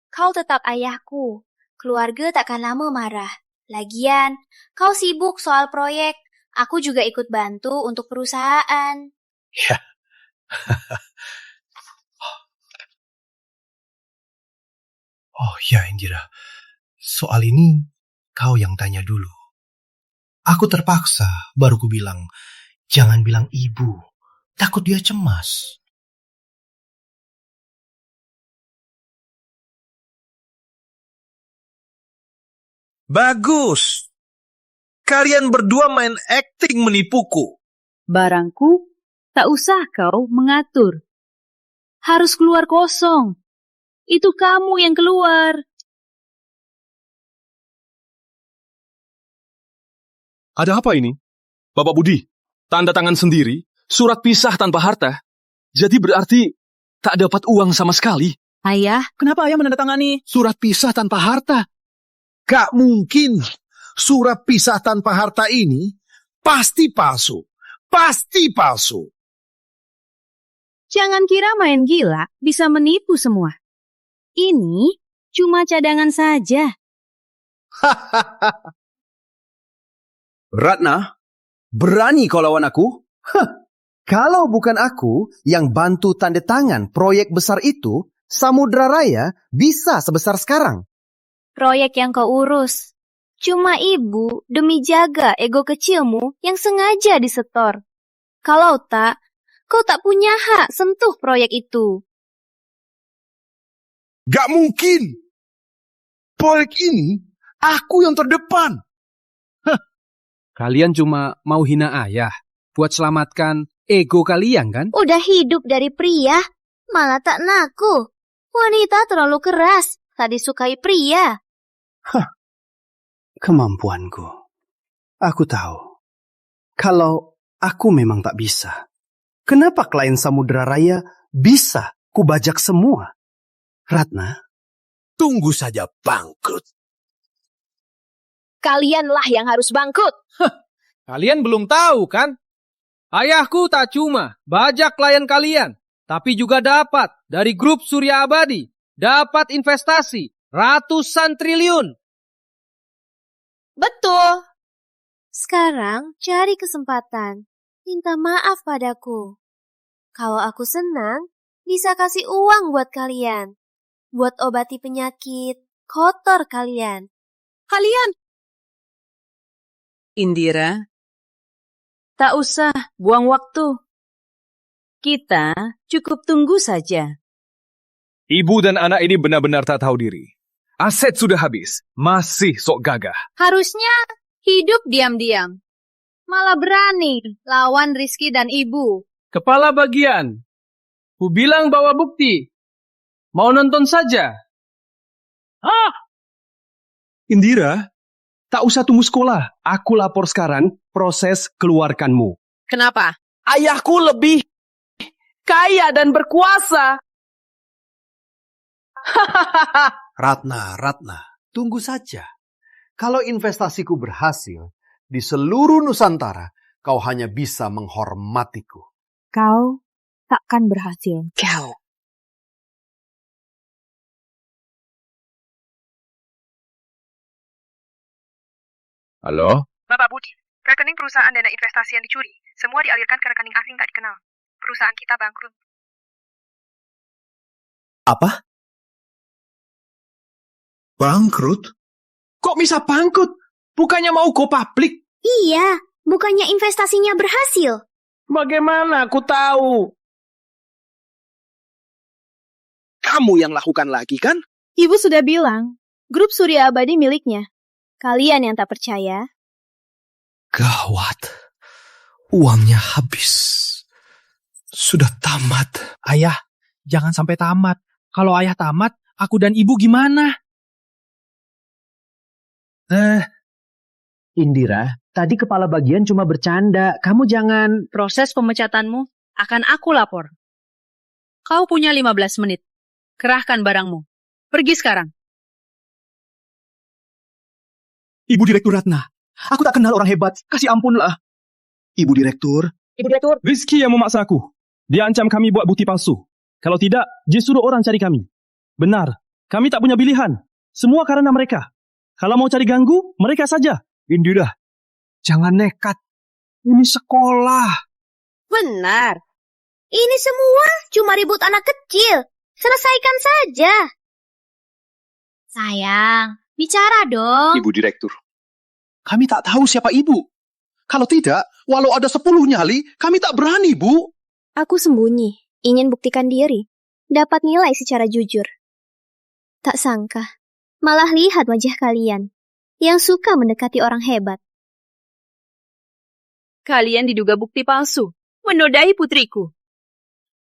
Kau tetap ayahku. Keluarga takkan lama marah. Lagian, kau sibuk soal proyek. Aku juga ikut bantu untuk perusahaan. Ya. Oh ya Indira, soal ini kau yang tanya dulu. Aku terpaksa, baru ku bilang, jangan bilang ibu, takut dia cemas. Bagus. Kalian berdua main acting menipuku. Barangku, tak usah kau mengatur. Harus keluar kosong. Itu kamu yang keluar. Ada apa ini? Bapak Budi, tanda tangan sendiri, surat pisah tanpa harta. Jadi berarti tak dapat uang sama sekali. Ayah, kenapa ayah menandatangani surat pisah tanpa harta? Gak mungkin. Surat pisah tanpa harta ini pasti palsu. Pasti palsu. Jangan kira main gila bisa menipu semua. Ini cuma cadangan saja. Ratna, berani kau lawan aku? Kalau bukan aku yang bantu tanda tangan proyek besar itu, Samudra Raya bisa sebesar sekarang. Proyek yang kau urus. Cuma ibu demi jaga ego kecilmu yang sengaja disetor. Kalau tak, kau tak punya hak sentuh proyek itu. Gak mungkin. Proyek ini, aku yang terdepan. Kalian cuma mau hina ayah buat selamatkan ego kalian kan? Udah hidup dari pria, malah tak naku. Wanita terlalu keras, tak disukai pria. Kemampuanku. Aku tahu. Kalau aku memang tak bisa. Kenapa klien Samudra Raya bisa kubajak semua? Ratna, tunggu saja bangkrut. Kalianlah yang harus bangkrut. Kalian belum tahu kan? Ayahku tak cuma bajak klien kalian, tapi juga dapat dari grup Surya Abadi, dapat investasi ratusan triliun. Betul. Sekarang cari kesempatan. Minta maaf padaku. Kalau aku senang, bisa kasih uang buat kalian. Buat obati penyakit kotor kalian. Kalian! Indira, tak usah buang waktu. Kita cukup tunggu saja. Ibu dan anak ini benar-benar tak tahu diri. Aset sudah habis, masih sok gagah. Harusnya hidup diam-diam. Malah berani lawan Rizky dan ibu. Kepala bagian, ku bilang bawa bukti. Mau nonton saja. Indira, tak usah tunggu sekolah. Aku lapor sekarang proses keluarkanmu. Kenapa? Ayahku lebih kaya dan berkuasa. Ratna, tunggu saja. Kalau investasiku berhasil, di seluruh Nusantara, kau hanya bisa menghormatiku. Kau takkan berhasil. Kau. Halo? Bapak Budi, rekening perusahaan dana investasi yang dicuri, semua dialirkan ke rekening asing tak dikenal. Perusahaan kita bangkrut. Apa? Bangkrut? Kok bisa bangkrut? Bukannya mau go public? Iya, bukannya investasinya berhasil. Bagaimana aku tahu? Kamu yang lakukan lagi kan? Ibu sudah bilang, grup Surya Abadi miliknya. Kalian yang tak percaya? Gawat. Uangnya habis. Sudah tamat. Ayah, jangan sampai tamat. Kalau ayah tamat, aku dan ibu gimana? Indira, tadi kepala bagian cuma bercanda. Kamu jangan... Proses pemecatanmu akan aku lapor. Kau punya 15 menit. Kerahkan barangmu. Pergi sekarang. Ibu Direktur Ratna, aku tak kenal orang hebat. Kasih ampunlah. Ibu Direktur. Rizky yang memaksa aku. Dia ancam kami buat bukti palsu. Kalau tidak, dia suruh orang cari kami. Benar, kami tak punya pilihan. Semua karena mereka. Kalau mau cari ganggu, mereka saja. Indira, jangan nekat. Ini sekolah. Benar. Ini semua cuma ribut anak kecil. Selesaikan saja. Sayang, bicara dong. Ibu Direktur, kami tak tahu siapa ibu. Kalau tidak, walau ada 10 nyali, kami tak berani, Bu. Aku sembunyi, ingin buktikan diri. Dapat nilai secara jujur. Tak sangka, malah lihat wajah kalian yang suka mendekati orang hebat. Kalian diduga bukti palsu, menodai putriku.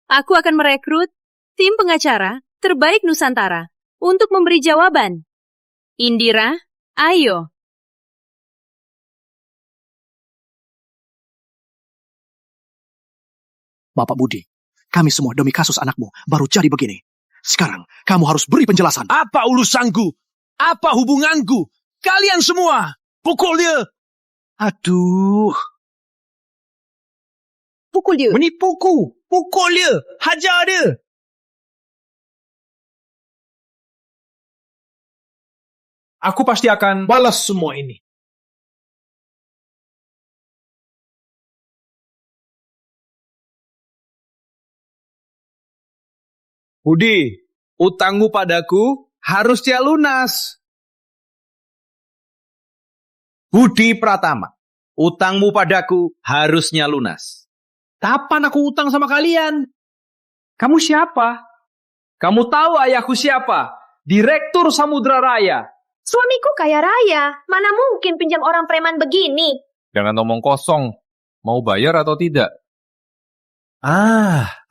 Aku akan merekrut tim pengacara terbaik Nusantara untuk memberi jawaban. Indira, ayo. Bapak Budi, kami semua demi kasus anakmu baru jadi begini. Sekarang, kamu harus beri penjelasan. Apa urusanku? Apa hubunganku? Kalian semua, pukul dia. Aduh. Pukul dia. Menipuku. Pukul dia. Hajar dia. Aku pasti akan balas semua ini. Budi, utangmu padaku harusnya lunas. Budi Pratama, utangmu padaku harusnya lunas. Kapan aku utang sama kalian? Kamu siapa? Kamu tahu ayahku siapa? Direktur Samudra Raya. Suamiku kaya raya, mana mungkin pinjam orang preman begini? Jangan ngomong kosong. Mau bayar atau tidak?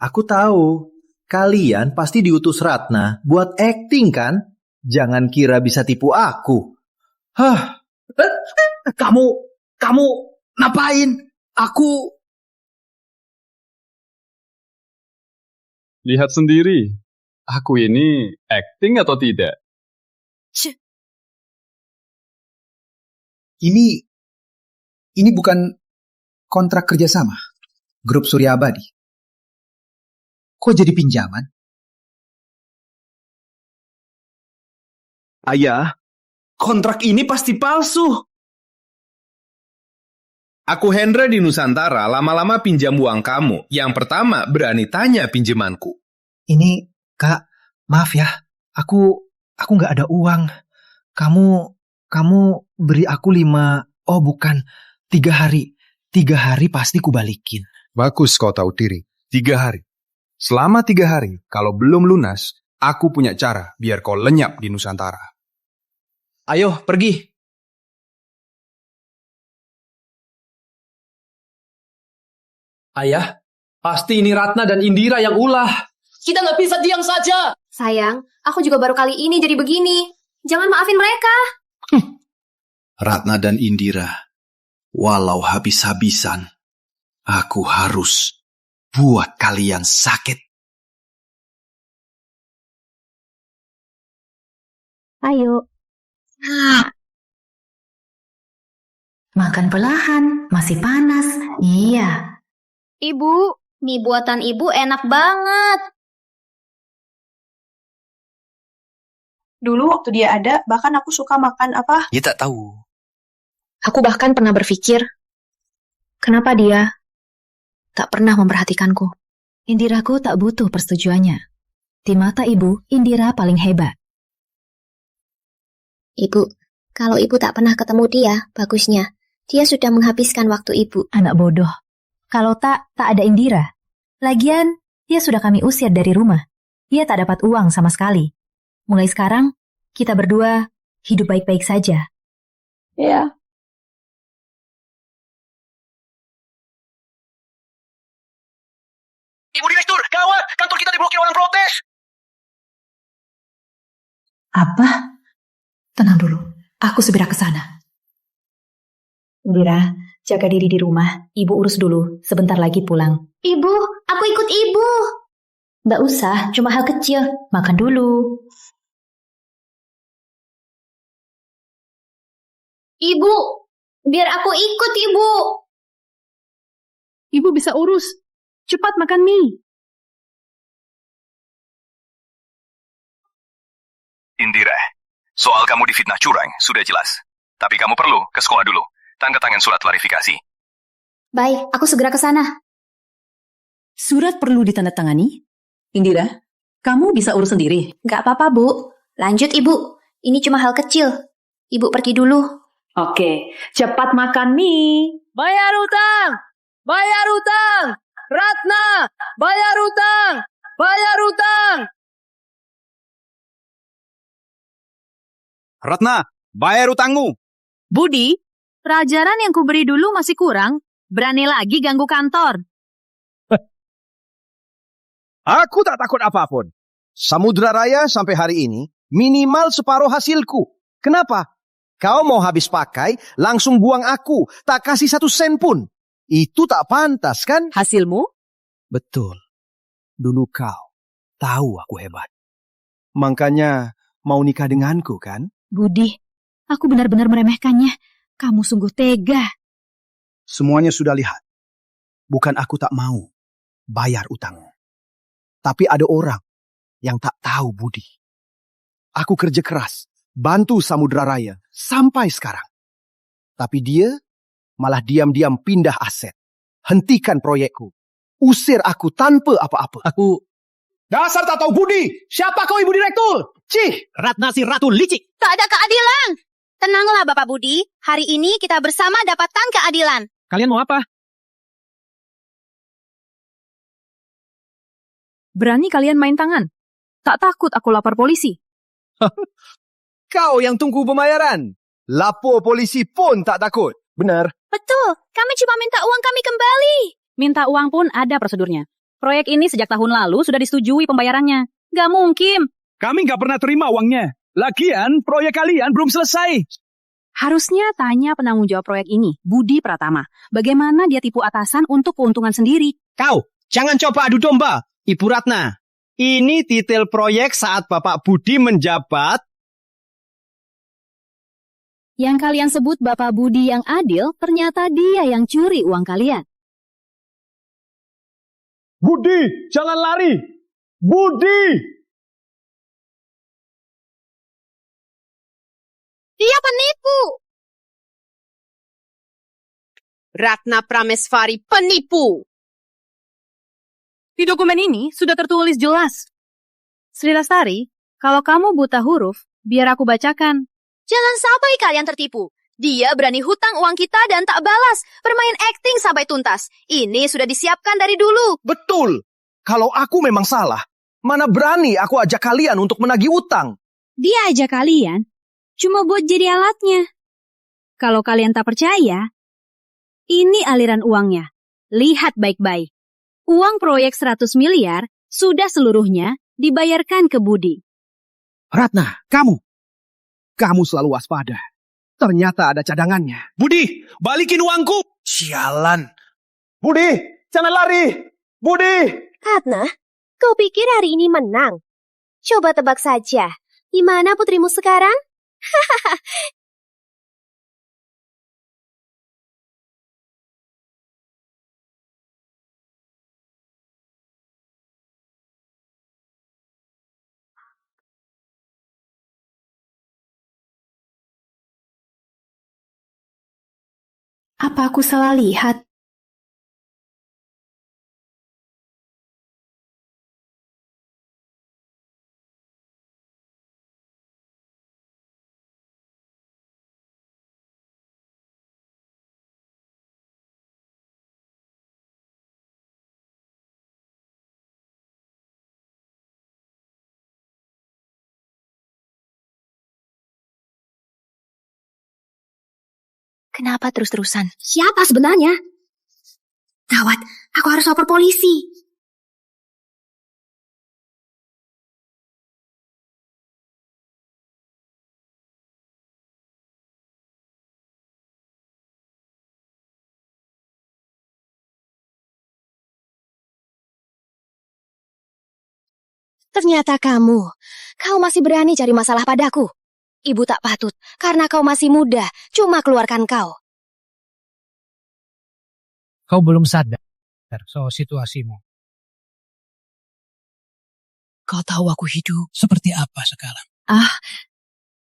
Aku tahu. Kalian pasti diutus Ratna buat acting kan? Jangan kira bisa tipu aku. Kamu ngapain? Aku... Lihat sendiri. Aku ini acting atau tidak? Ini bukan kontrak kerjasama. Grup Surya Abadi. Kok jadi pinjaman? Ayah, kontrak ini pasti palsu. Aku Hendra di Nusantara lama-lama pinjam uang kamu. Yang pertama berani tanya pinjamanku. Ini, Kak, maaf ya. Aku nggak ada uang. Kamu beri aku 3 hari. 3 hari pasti kubalikin. Bagus kau tahu diri. 3 hari. Selama 3 hari, kalau belum lunas, aku punya cara biar kau lenyap di Nusantara. Ayo, pergi. Ayah, pasti ini Ratna dan Indira yang ulah. Kita nggak bisa diam saja. Sayang, aku juga baru kali ini jadi begini. Jangan maafin mereka. Ratna dan Indira, walau habis-habisan, aku harus buat kalian sakit. Ayo. Makan perlahan, masih panas. Iya. Ibu, mie buatan ibu enak banget. Dulu waktu dia ada, bahkan aku suka makan apa? Dia tak tahu. Aku bahkan pernah berpikir, kenapa dia tak pernah memperhatikanku. Indiraku tak butuh persetujuannya. Di mata ibu, Indira paling hebat. Ibu, kalau ibu tak pernah ketemu dia, bagusnya. Dia sudah menghabiskan waktu ibu. Anak bodoh. Kalau tak ada Indira. Lagian, dia sudah kami usir dari rumah. Dia tak dapat uang sama sekali. Mulai sekarang, kita berdua hidup baik-baik saja. Ya. Ibu Direktur, gawat! Kantor kita diblokir orang protes! Apa? Tenang dulu, aku segera ke sana. Indira, jaga diri di rumah. Ibu urus dulu, sebentar lagi pulang. Ibu, aku ikut ibu. Nggak usah, cuma hal kecil. Makan dulu. Ibu, biar aku ikut, Ibu. Ibu bisa urus. Cepat makan mie. Indira, soal kamu difitnah curang sudah jelas. Tapi kamu perlu ke sekolah dulu. Tanda tangan surat klarifikasi. Baik, aku segera ke sana. Surat perlu ditandatangani? Indira, kamu bisa urus sendiri. Gak apa-apa, Bu. Lanjut, Ibu. Ini cuma hal kecil. Ibu pergi dulu. Oke, cepat makan mie. Bayar utang! Bayar utang! Ratna! Bayar utang! Bayar utang! Ratna, bayar utangmu. Budi, pelajaran yang kuberi dulu masih kurang. Berani lagi ganggu kantor. Aku tak takut apapun. Samudra Raya sampai hari ini minimal separuh hasilku. Kenapa? Kau mau habis pakai, langsung buang aku. Tak kasih 1 sen pun. Itu tak pantas, kan? Hasilmu? Betul. Dulu kau tahu aku hebat. Makanya mau nikah denganku, kan? Budi, aku benar-benar meremehkannya. Kamu sungguh tega. Semuanya sudah lihat. Bukan aku tak mau bayar utangmu. Tapi ada orang yang tak tahu budi. Aku kerja keras, bantu Samudra Raya sampai sekarang. Tapi dia malah diam-diam pindah aset. Hentikan proyekku. Usir aku tanpa apa-apa. Aku... Dasar tak tahu budi. Siapa kau, Ibu Direktur? Cih, Ratna si Ratu licik. Tak ada keadilan. Tenanglah Bapak Budi. Hari ini kita bersama dapatkan keadilan. Kalian mau apa? Berani kalian main tangan? Tak takut aku lapor polisi. Kau yang tunggu pembayaran. Lapor polisi pun tak takut. Benar. Betul. Kami cuma minta uang kami kembali. Minta uang pun ada prosedurnya. Proyek ini sejak tahun lalu sudah disetujui pembayarannya. Gak mungkin. Kami nggak pernah terima uangnya. Lagian, proyek kalian belum selesai. Harusnya tanya penanggung jawab proyek ini, Budi Pratama. Bagaimana dia tipu atasan untuk keuntungan sendiri? Kau, jangan coba adu domba, Ibu Ratna. Ini detail proyek saat Bapak Budi menjabat. Yang kalian sebut Bapak Budi yang adil, ternyata dia yang curi uang kalian. Budi, jangan lari. Budi! Dia penipu. Ratna Prameswari penipu. Di dokumen ini sudah tertulis jelas. Sri Lastari, kalau kamu buta huruf, biar aku bacakan. Jangan sampai kalian tertipu. Dia berani hutang uang kita dan tak balas. Bermain acting sampai tuntas. Ini sudah disiapkan dari dulu. Betul. Kalau aku memang salah, mana berani aku ajak kalian untuk menagih utang. Dia ajak kalian cuma buat jadi alatnya. Kalau kalian tak percaya, ini aliran uangnya. Lihat baik-baik. Uang proyek 100 miliar sudah seluruhnya dibayarkan ke Budi. Ratna, kamu selalu waspada. Ternyata ada cadangannya. Budi, balikin uangku. Sialan. Budi, jangan lari. Budi. Ratna, kau pikir hari ini menang? Coba tebak saja. Di mana putrimu sekarang? Apa aku salah lihat? Kenapa terus-terusan? Siapa sebenarnya? Gawat, aku harus lapor polisi. Ternyata kau masih berani cari masalah padaku. Ibu tak patut, karena kau masih muda, cuma keluarkan kau. Kau belum sadar soal situasimu. Kau tahu aku hidup seperti apa sekarang?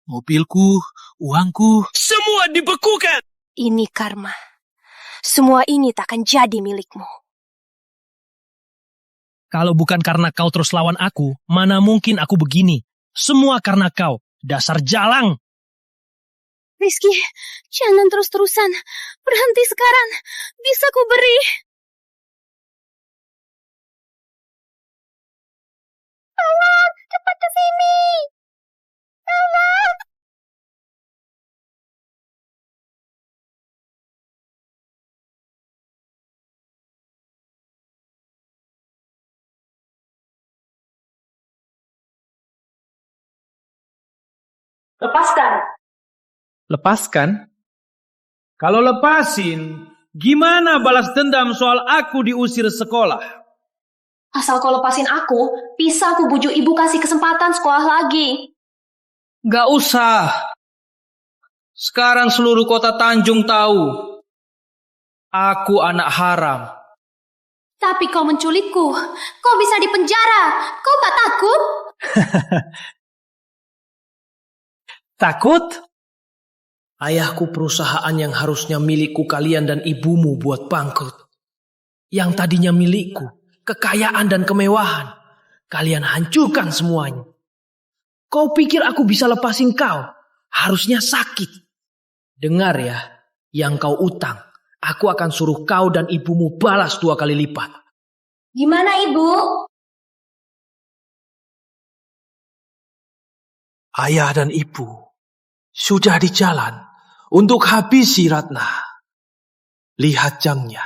Mobilku, uangku, semua dibekukan. Ini karma. Semua ini takkan jadi milikmu. Kalau bukan karena kau terus lawan aku, mana mungkin aku begini. Semua karena kau, dasar jalang. Rizky, jangan terus-terusan. Berhenti sekarang. Bisa ku beri. Tolong, cepat ke sini. Tolong. Lepaskan. Lepaskan? Kalau lepasin, gimana balas dendam soal aku diusir sekolah? Asal kau lepasin aku, bisa aku bujuk ibu kasih kesempatan sekolah lagi. Gak usah. Sekarang seluruh kota Tanjung tahu. Aku anak haram. Tapi kau menculikku. Kau bisa dipenjara. Kau tak takut? Takut? Ayahku perusahaan yang harusnya milikku kalian dan ibumu buat bangkrut. Yang tadinya milikku, kekayaan dan kemewahan. Kalian hancurkan semuanya. Kau pikir aku bisa lepasin kau? Harusnya sakit. Dengar ya, yang kau utang, aku akan suruh kau dan ibumu balas 2 kali lipat. Gimana ibu? Ayah dan ibu sudah di jalan untuk habisi Ratna. Lihat jamnya.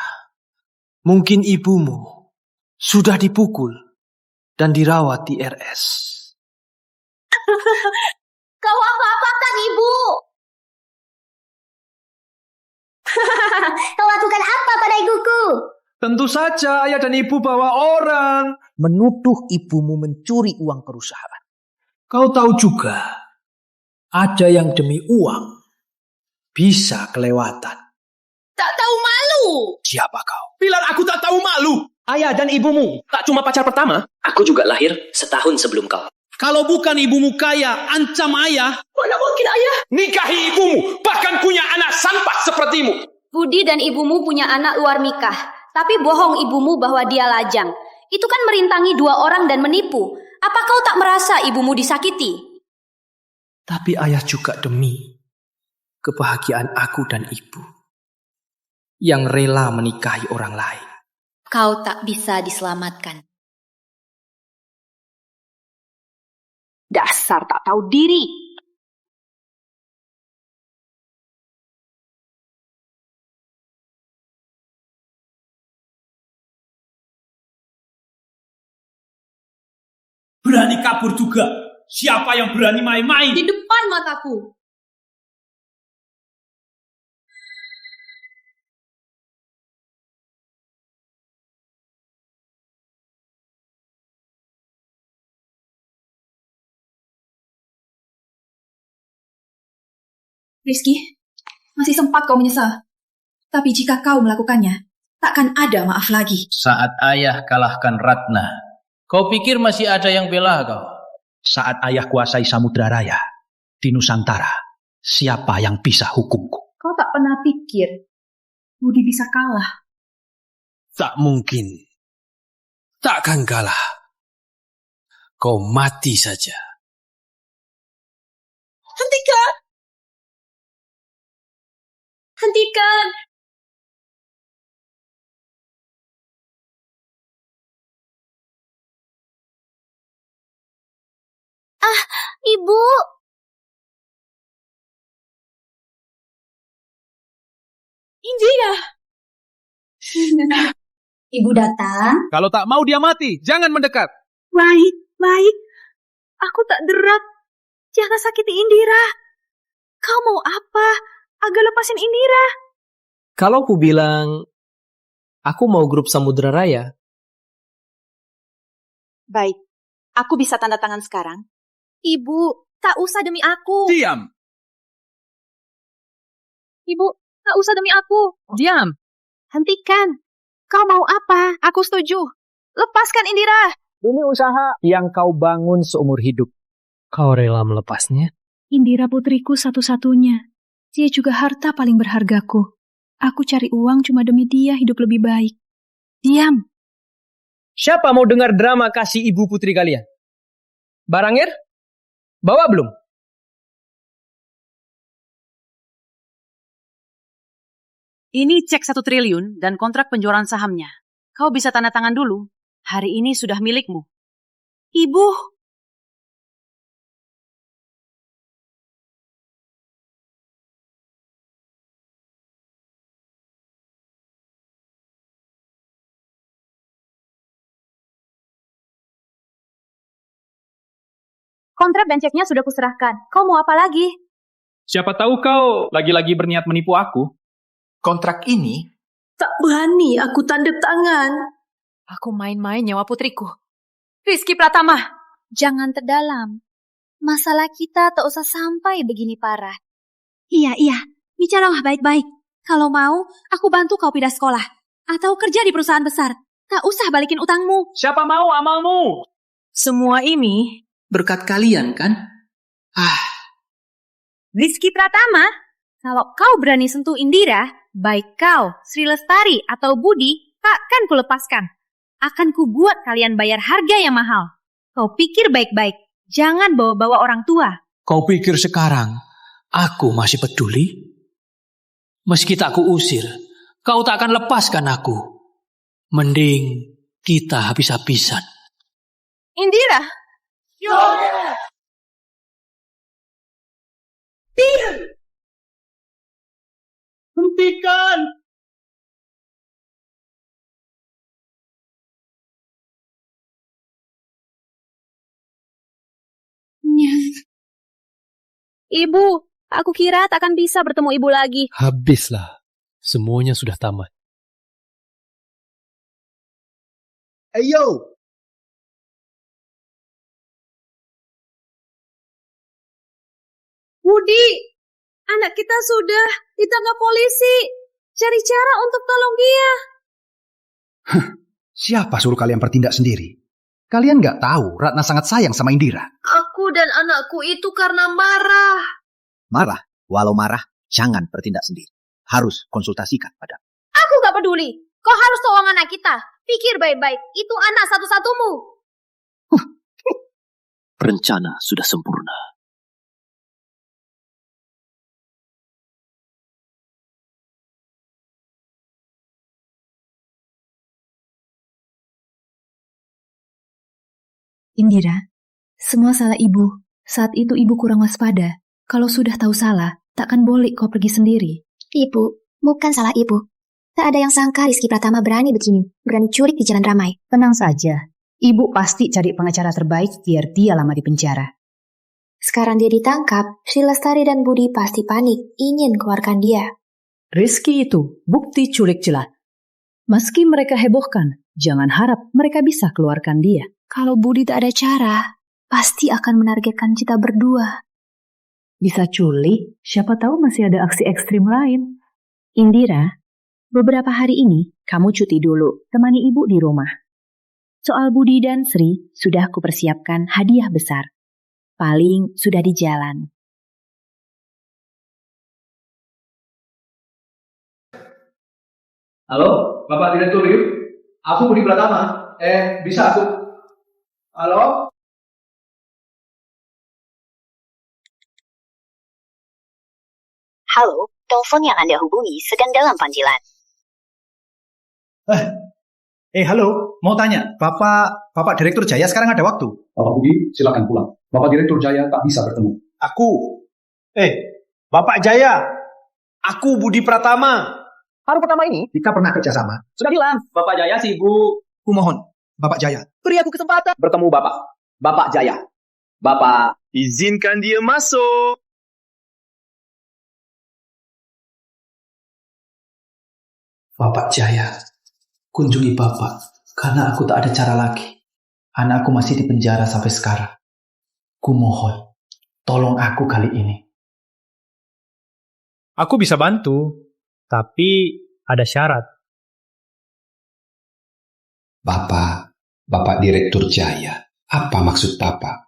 Mungkin ibumu sudah dipukul dan dirawat di RS. Kau apa-apakan ibu? Kau lakukan apa pada ibuku? Tentu saja ayah dan ibu bawa orang menuduh ibumu mencuri uang perusahaan. Kau tahu juga, ada yang demi uang bisa kelewatan. Tak tahu malu. Siapa kau? Bilang aku tak tahu malu. Ayah dan ibumu tak cuma pacar pertama. Aku juga lahir setahun sebelum kau. Kalau bukan ibumu kaya, ancam ayah. Mana mungkin ayah nikahi ibumu, bahkan punya anak sampah sepertimu. Budi dan ibumu punya anak luar nikah, tapi bohong ibumu bahwa dia lajang. Itu kan merintangi 2 orang dan menipu. Apa kau tak merasa ibumu disakiti? Tapi ayah juga demi kebahagiaan aku dan ibu yang rela menikahi orang lain. Kau tak bisa diselamatkan. Dasar tak tahu diri. Berani kabur juga. Siapa yang berani main-main? Di depan mataku. Rizky, masih sempat kau menyesal. Tapi jika kau melakukannya, takkan ada maaf lagi. Saat ayah kalahkan Ratna, kau pikir masih ada yang bela kau? Saat ayah kuasai Samudra Raya di Nusantara, siapa yang bisa hukumku? Kau tak pernah pikir Budi bisa kalah. Tak mungkin. Takkan kalah. Kau mati saja. Hentikan! Hentikan! Ibu! Indira! Ibu datang. Kalau tak mau dia mati, jangan mendekat. Baik. Aku tak derat. Jangan sakiti Indira. Kau mau apa? Agak lepasin Indira. Kalau aku bilang, aku mau grup Samudra Raya. Baik, aku bisa tanda tangan sekarang. Ibu, tak usah demi aku. Diam. Ibu, tak usah demi aku. Diam. Hentikan. Kau mau apa? Aku setuju. Lepaskan Indira. Ini usaha yang kau bangun seumur hidup. Kau rela melepasnya? Indira putriku satu-satunya. Dia juga harta paling berhargaku. Aku cari uang cuma demi dia hidup lebih baik. Diam. Siapa mau dengar drama kasih ibu putri kalian? Barangir? Bawa belum? Ini cek 1 triliun dan kontrak penjualan sahamnya. Kau bisa tanda tangan dulu. Hari ini sudah milikmu. Ibu. Kontrak dan ceknya sudah kuserahkan. Kau mau apa lagi? Siapa tahu kau lagi-lagi berniat menipu aku. Kontrak ini? Tak berani aku tanda tangan. Aku main-main nyawa putriku. Rizky Pratama. Jangan terdalam. Masalah kita tak usah sampai begini parah. Iya. Bicaralah baik-baik. Kalau mau, aku bantu kau pindah sekolah. Atau kerja di perusahaan besar. Tak usah balikin utangmu. Siapa mau amalmu? Semua ini berkat kalian, kan? Rizky Pratama, kalau kau berani sentuh Indira, baik kau, Sri Lestari atau Budi, takkan kulepaskan. Akan kubuat kalian bayar harga yang mahal. Kau pikir baik-baik, jangan bawa-bawa orang tua. Kau pikir sekarang aku masih peduli? Meski tak kuusir, kau tak akan lepaskan aku. Mending kita habis-habisan. Indira! Diam! Hentikan! Ibu, aku kira tak akan bisa bertemu ibu lagi. Habislah. Semuanya sudah tamat. Ayo! Budi, anak kita sudah ditangkap polisi. Cari cara untuk tolong dia. Siapa suruh kalian bertindak sendiri? Kalian nggak tahu Ratna sangat sayang sama Indira. Aku dan anakku itu karena marah. Marah? Walau marah, jangan bertindak sendiri. Harus konsultasikan pada. Aku gak peduli. Kau harus tolong anak kita. Pikir baik-baik. Itu anak satu-satumu. Rencana sudah sempurna. Indira, semua salah ibu. Saat itu ibu kurang waspada. Kalau sudah tahu salah, takkan boleh kau pergi sendiri. Ibu, bukan salah ibu. Tak ada yang sangka Rizky Pratama berani begini. Berani culik di jalan ramai. Tenang saja. Ibu pasti cari pengacara terbaik biar dia lama di penjara. Sekarang dia ditangkap, Sri Lestari dan Budi pasti panik, ingin keluarkan dia. Rizky itu bukti culik jelas. Meski mereka hebohkan, jangan harap mereka bisa keluarkan dia. Kalau Budi tak ada cara, pasti akan menargetkan kita berdua. Bisa culik, siapa tahu masih ada aksi ekstrim lain. Indira, beberapa hari ini kamu cuti dulu, temani ibu di rumah. Soal Budi dan Sri, sudah kupersiapkan hadiah besar. Paling sudah di jalan. Halo, Bapak Direktur Yuk. Aku Budi Pratama. Bisa aku? Halo? Halo, telepon yang Anda hubungi sedang dalam panggilan. Halo, mau tanya, Bapak Direktur Jaya sekarang ada waktu? Bapak Budi, silakan pulang. Bapak Direktur Jaya tak bisa bertemu. Aku. Bapak Jaya. Aku Budi Pratama. Hari pertama ini, kita pernah kerjasama. Sudah bilang, Bapak Jaya sibuk. Kumohon, Bapak Jaya, beri aku kesempatan bertemu Bapak. Bapak Jaya. Bapak, izinkan dia masuk. Bapak Jaya, kunjungi Bapak, karena aku tak ada cara lagi. Anakku masih di penjara sampai sekarang. Kumohon, tolong aku kali ini. Aku bisa bantu, tapi ada syarat. Bapak Direktur Jaya, apa maksud Bapak?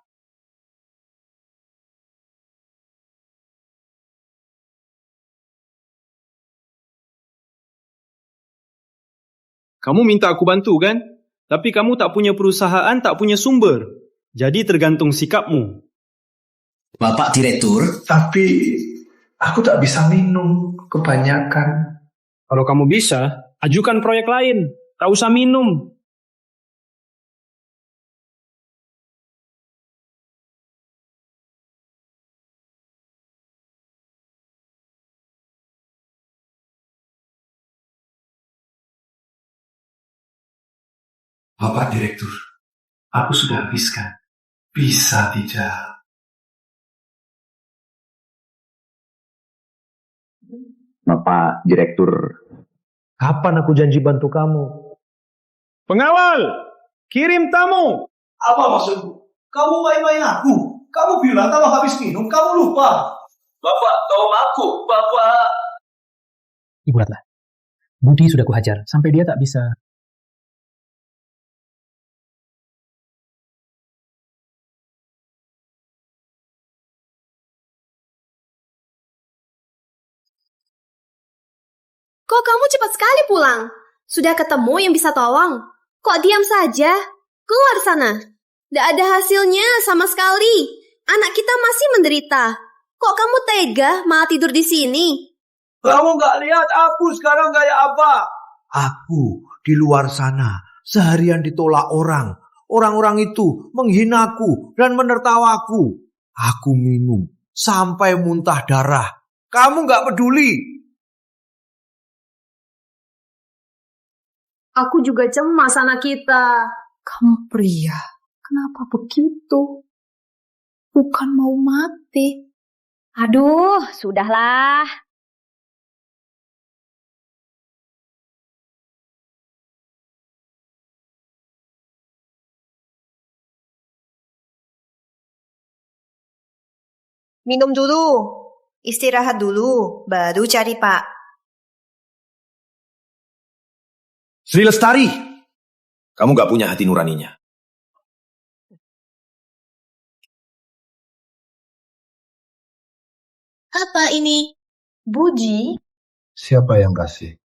Kamu minta aku bantu kan? Tapi kamu tak punya perusahaan, tak punya sumber. Jadi tergantung sikapmu. Bapak Direktur? Tapi aku tak bisa minum kebanyakan. Kalau kamu bisa, ajukan proyek lain. Tak usah minum. Bapak Direktur, aku sudah habiskan. Bisa tidak? Bapak Direktur, kapan aku janji bantu kamu? Pengawal, kirim tamu. Apa maksudmu? Kamu main-main aku. Kamu bilang kalau habis minum, kamu lupa. Bapak, tolong aku, Bapak. Ibu Ratna, Budi sudah kuhajar sampai dia tak bisa. Kok kamu cepat sekali pulang? Sudah ketemu yang bisa tolong? Kok diam saja? Keluar sana. Tidak ada hasilnya sama sekali. Anak kita masih menderita. Kok kamu tega malah tidur di sini? Kamu nggak lihat aku sekarang kayak apa? Aku di luar sana seharian ditolak orang. Orang-orang itu menghinaku dan menertawaku. Aku minum sampai muntah darah. Kamu nggak peduli. Aku juga cemas anak kita. Kamu pria, kenapa begitu? Bukan mau mati. Aduh, sudahlah. Minum dulu, istirahat dulu, baru cari Pak. Sri Lestari, kamu gak punya hati nuraninya. Apa ini? Budi? Siapa yang kasih?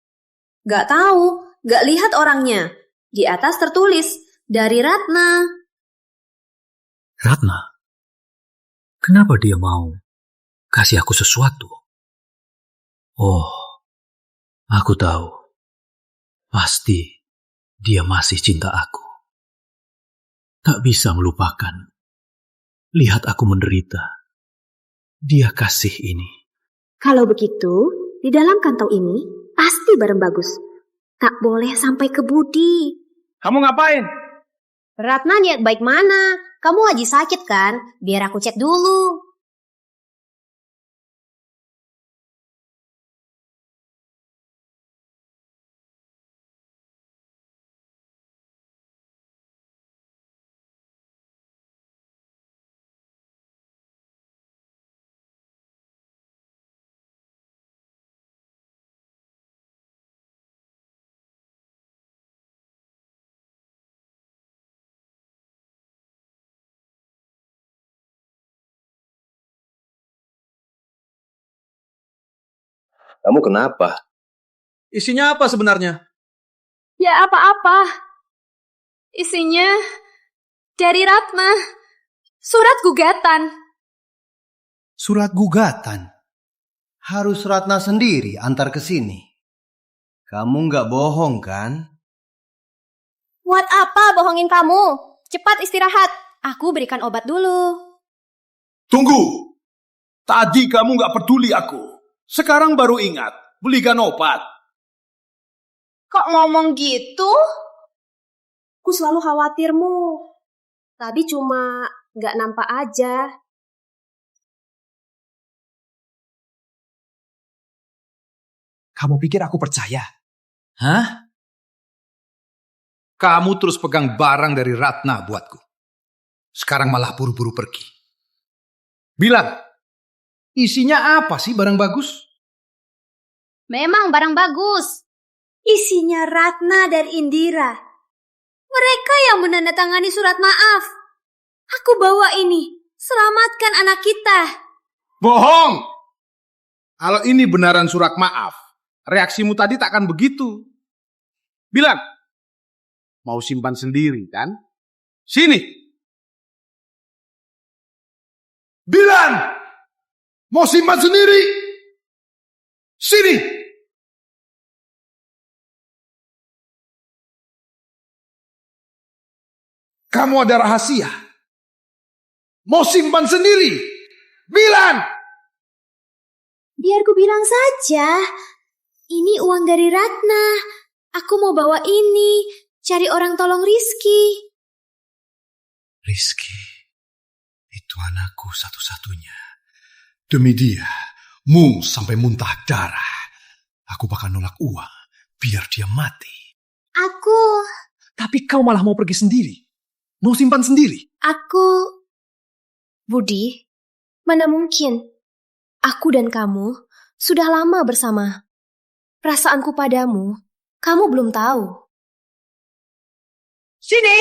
Gak tahu, gak lihat orangnya. Di atas tertulis, dari Ratna. Ratna? Kenapa dia mau kasih aku sesuatu? Oh, aku tahu. Pasti dia masih cinta aku. Tak bisa melupakan. Lihat aku menderita. Dia kasih ini. Kalau begitu, di dalam kantong ini pasti barang bagus. Tak boleh sampai ke Budi. Kamu ngapain? Ratna niat baik mana? Kamu lagi sakit kan? Biar aku cek dulu. Kamu kenapa? Isinya apa sebenarnya? Ya apa-apa. Isinya dari Ratna. Surat gugatan. Surat gugatan? Harus Ratna sendiri antar ke sini. Kamu nggak bohong kan? Buat apa bohongin kamu? Cepat istirahat. Aku berikan obat dulu. Tunggu. Tadi kamu nggak peduli aku. Sekarang baru ingat. Belikan obat. Kok ngomong gitu? Aku selalu khawatirmu. Tadi cuma nggak nampak aja. Kamu pikir aku percaya? Hah? Kamu terus pegang barang dari Ratna buatku. Sekarang malah buru-buru pergi. Bilang, isinya apa sih barang bagus? Memang barang bagus. Isinya Ratna dan Indira. Mereka yang menandatangani surat maaf. Aku bawa ini. Selamatkan anak kita. Bohong! Kalau ini benaran surat maaf, reaksimu tadi tak akan begitu. Bilang, mau simpan sendiri kan? Sini. Bilang, mau simpan sendiri. Sini. Kamu ada rahasia. Mau simpan sendiri. Bilang. Biar ku bilang saja. Ini uang dari Ratna. Aku mau bawa ini. Cari orang tolong Rizky. Rizky, itu anakku satu-satunya. Demi dia, Mung sampai muntah darah. Aku bakal nolak uang, biar dia mati. Aku... Tapi kau malah mau pergi sendiri. Mau simpan sendiri. Aku... Budi, mana mungkin? Aku dan kamu sudah lama bersama. Perasaanku padamu, kamu belum tahu. Sini!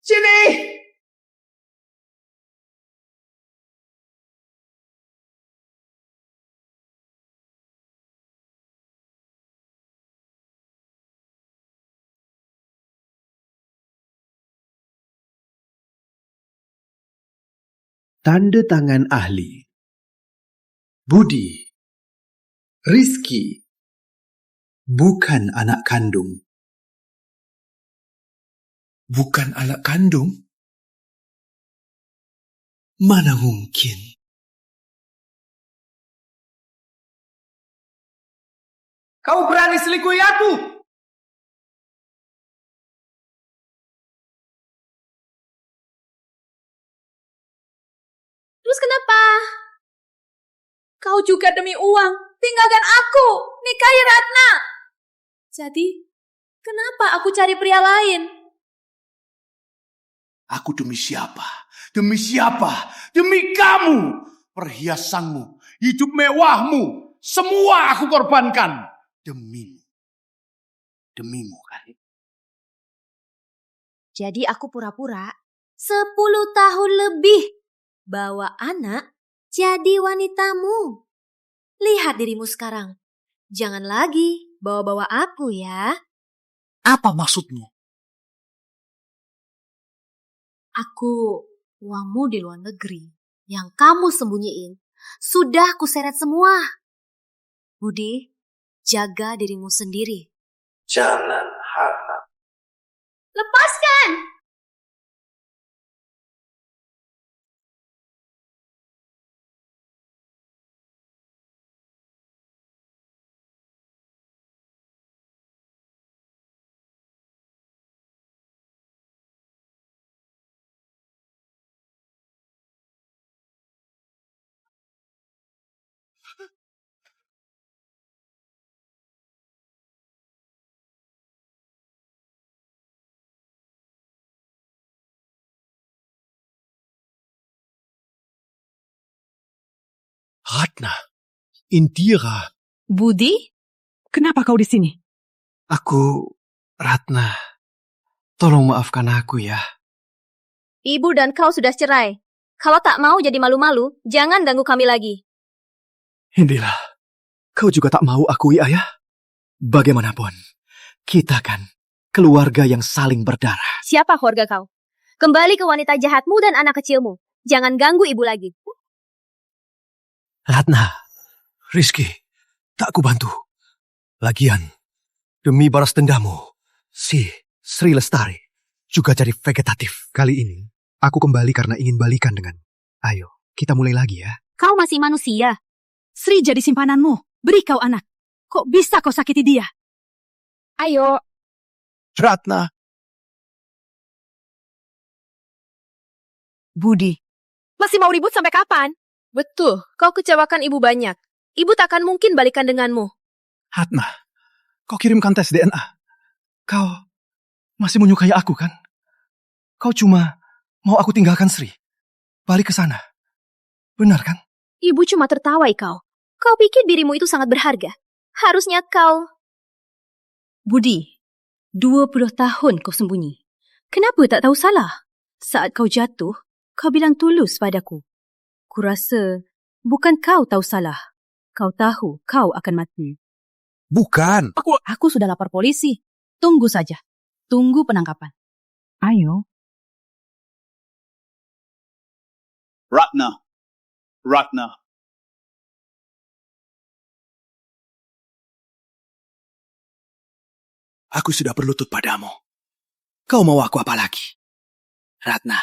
Sini! Tanda tangan ahli. Budi, Rizky, bukan anak kandung. Bukan anak kandung? Mana mungkin? Kau berani selingkuhi aku? Terus kenapa? Kau juga demi uang tinggalkan aku, nikahi Ratna. Jadi, kenapa aku cari pria lain? Aku demi siapa? Demi siapa? Demi kamu! Perhiasanmu, hidup mewahmu, semua aku korbankan. Demimu. Demimu kan? Jadi aku pura-pura 10 tahun lebih bawa anak jadi wanitamu. Lihat dirimu sekarang. Jangan lagi bawa-bawa aku ya. Apa maksudmu? Aku uangmu di luar negeri yang kamu sembunyiin sudah kuseret semua. Budi, jaga dirimu sendiri. Jangan harap. Lepaskan! Ratna, Indira. Budi, kenapa kau di sini? Aku, Ratna. Tolong maafkan aku ya. Ibu dan kau sudah cerai. Kalau tak mau jadi malu-malu, jangan ganggu kami lagi. Indira, kau juga tak mau akui ayah? Bagaimanapun, kita kan keluarga yang saling berdarah. Siapa keluarga kau? Kembali ke wanita jahatmu dan anak kecilmu. Jangan ganggu ibu lagi. Ratna, Rizky, tak kubantu. Lagian, demi balas dendammu, si Sri Lestari juga jadi vegetatif. Kali ini, aku kembali karena ingin balikan dengan. Ayo, kita mulai lagi ya. Kau masih manusia. Sri jadi simpananmu. Beri kau anak. Kok bisa kau sakiti dia? Ayo. Ratna. Budi, masih mau ribut sampai kapan? Betul, kau kecewakan ibu banyak. Ibu takkan mungkin balikan denganmu. Ratna, kau kirimkan tes DNA. Kau masih menyukai aku kan? Kau cuma mau aku tinggalkan Sri. Balik ke sana. Benar kan? Ibu cuma tertawai kau. Kau pikir dirimu itu sangat berharga. Harusnya kau... Budi, 20 tahun kau sembunyi. Kenapa tak tahu salah? Saat kau jatuh, kau bilang tulus padaku. Kurasa bukan kau tahu salah. Kau tahu kau akan mati. Bukan. Aku sudah lapor polisi. Tunggu saja. Tunggu penangkapan. Ayo. Ratna. Ratna. Aku sudah berlutut padamu. Kau mau aku apa lagi? Ratna,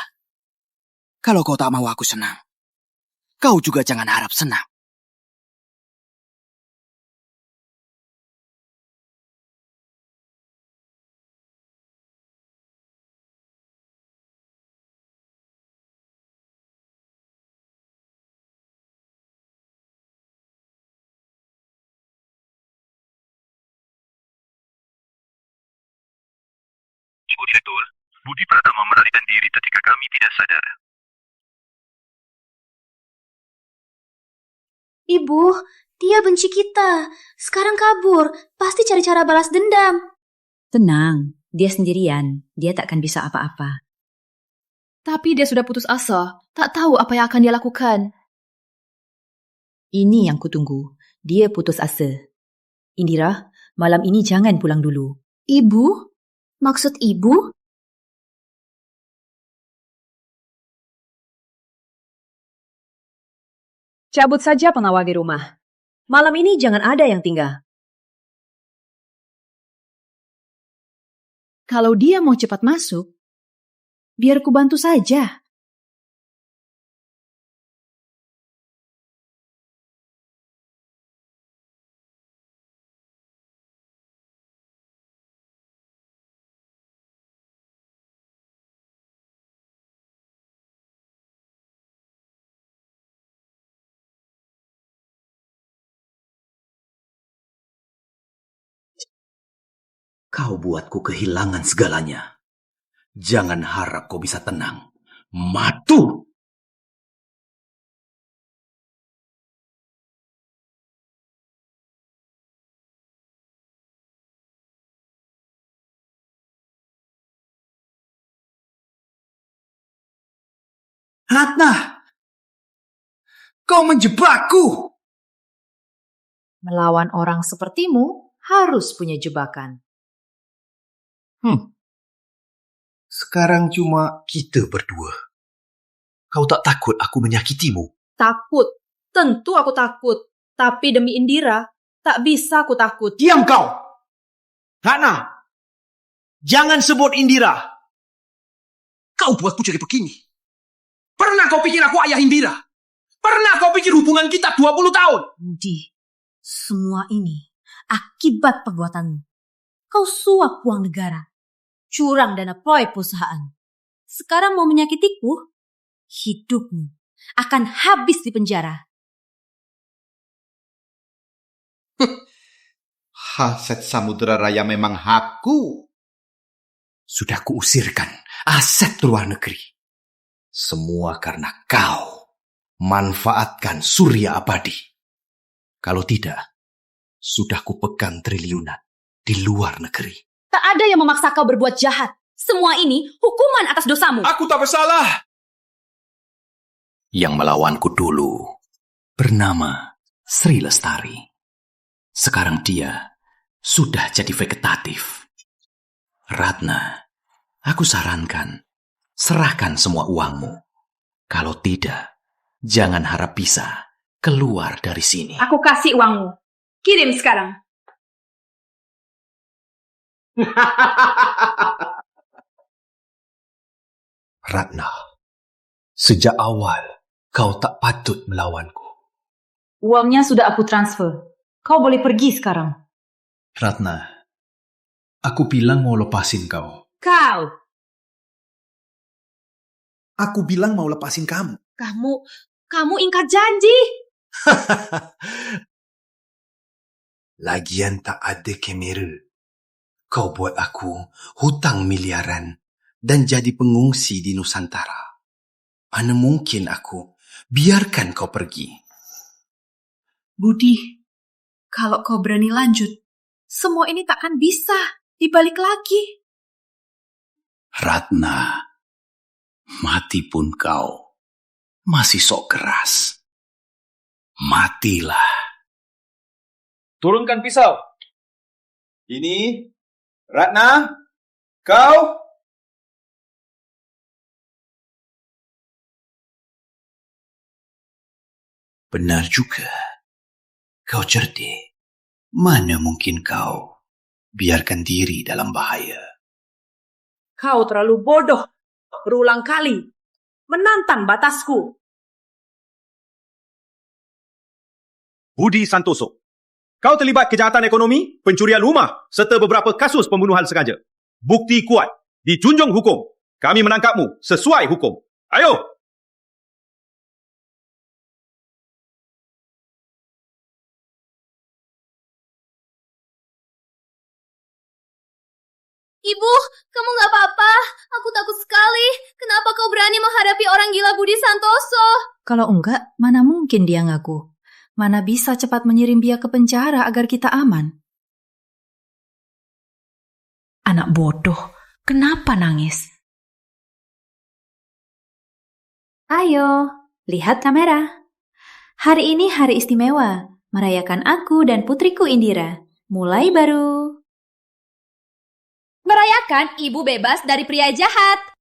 kalau kau tak mau aku senang, kau juga jangan harap senang. Ibu Direktur, Budi Pratama melarikan diri ketika kami tidak sadar. Ibu, dia benci kita. Sekarang kabur. Pasti cari cara balas dendam. Tenang, dia sendirian. Dia takkan bisa apa-apa. Tapi dia sudah putus asa. Tak tahu apa yang akan dia lakukan. Ini yang kutunggu. Dia putus asa. Indira, malam ini jangan pulang dulu. Ibu? Maksud ibu? Cabut saja pengawal di rumah. Malam ini jangan ada yang tinggal. Kalau dia mau cepat masuk, biar ku bantu saja. Kau buatku kehilangan segalanya. Jangan harap kau bisa tenang. Matu! Ratna! Kau menjebakku! Melawan orang sepertimu harus punya jebakan. Sekarang cuma kita berdua. Kau tak takut aku menyakitimu? Takut. Tentu aku takut. Tapi demi Indira, tak bisa aku takut. Diam kau! Ratna! Jangan sebut Indira! Kau buatku jadi begini. Pernah kau pikir aku ayah Indira? Pernah kau pikir hubungan kita 20 tahun? Budi, semua ini akibat perbuatanmu. Kau suap uang negara, curang dana proyek perusahaan. Sekarang mau menyakitiku? Hidupmu akan habis di penjara. Aset Samudra Raya memang hakku. Sudah kuusirkan aset luar negeri. Semua karena kau manfaatkan Surya Abadi. Kalau tidak, sudah kupegang triliunan di luar negeri. Tak ada yang memaksa kau berbuat jahat. Semua ini hukuman atas dosamu. Aku tak bersalah. Yang melawanku dulu bernama Sri Lestari. Sekarang dia sudah jadi vegetatif. Ratna, aku sarankan, serahkan semua uangmu. Kalau tidak, jangan harap bisa keluar dari sini. Aku kasih uangmu. Kirim sekarang. Ratna, sejak awal kau tak patut melawanku. Uangnya sudah aku transfer. Kau boleh pergi sekarang. Ratna, aku bilang mau lepasin kau. Kau, Aku bilang mau lepasin kamu. kamu ingkar janji. Lagian tak ada kamera. Kau buat aku hutang miliaran dan jadi pengungsi di Nusantara. Mana mungkin aku biarkan kau pergi. Budi, kalau kau berani lanjut, semua ini takkan bisa dibalik lagi. Ratna, mati pun kau masih sok keras. Matilah. Turunkan pisau. Ini, Ratna, kau. Benar juga. Kau cerdik. Mana mungkin kau biarkan diri dalam bahaya. Kau terlalu bodoh. Berulang kali. Menantang batasku. Budi Santoso. Kau terlibat kejahatan ekonomi, pencurian rumah, serta beberapa kasus pembunuhan sengaja. Bukti kuat. Dijunjung hukum. Kami menangkapmu sesuai hukum. Ayo! Ibu, kamu nggak apa-apa? Aku takut sekali. Kenapa kau berani menghadapi orang gila Budi Santoso? Kalau enggak, mana mungkin dia ngaku? Mana bisa cepat menyirim dia ke penjara agar kita aman? Anak bodoh, kenapa nangis? Ayo, lihat kamera. Hari ini hari istimewa, merayakan aku dan putriku Indira. Mulai baru. Merayakan ibu bebas dari pria jahat.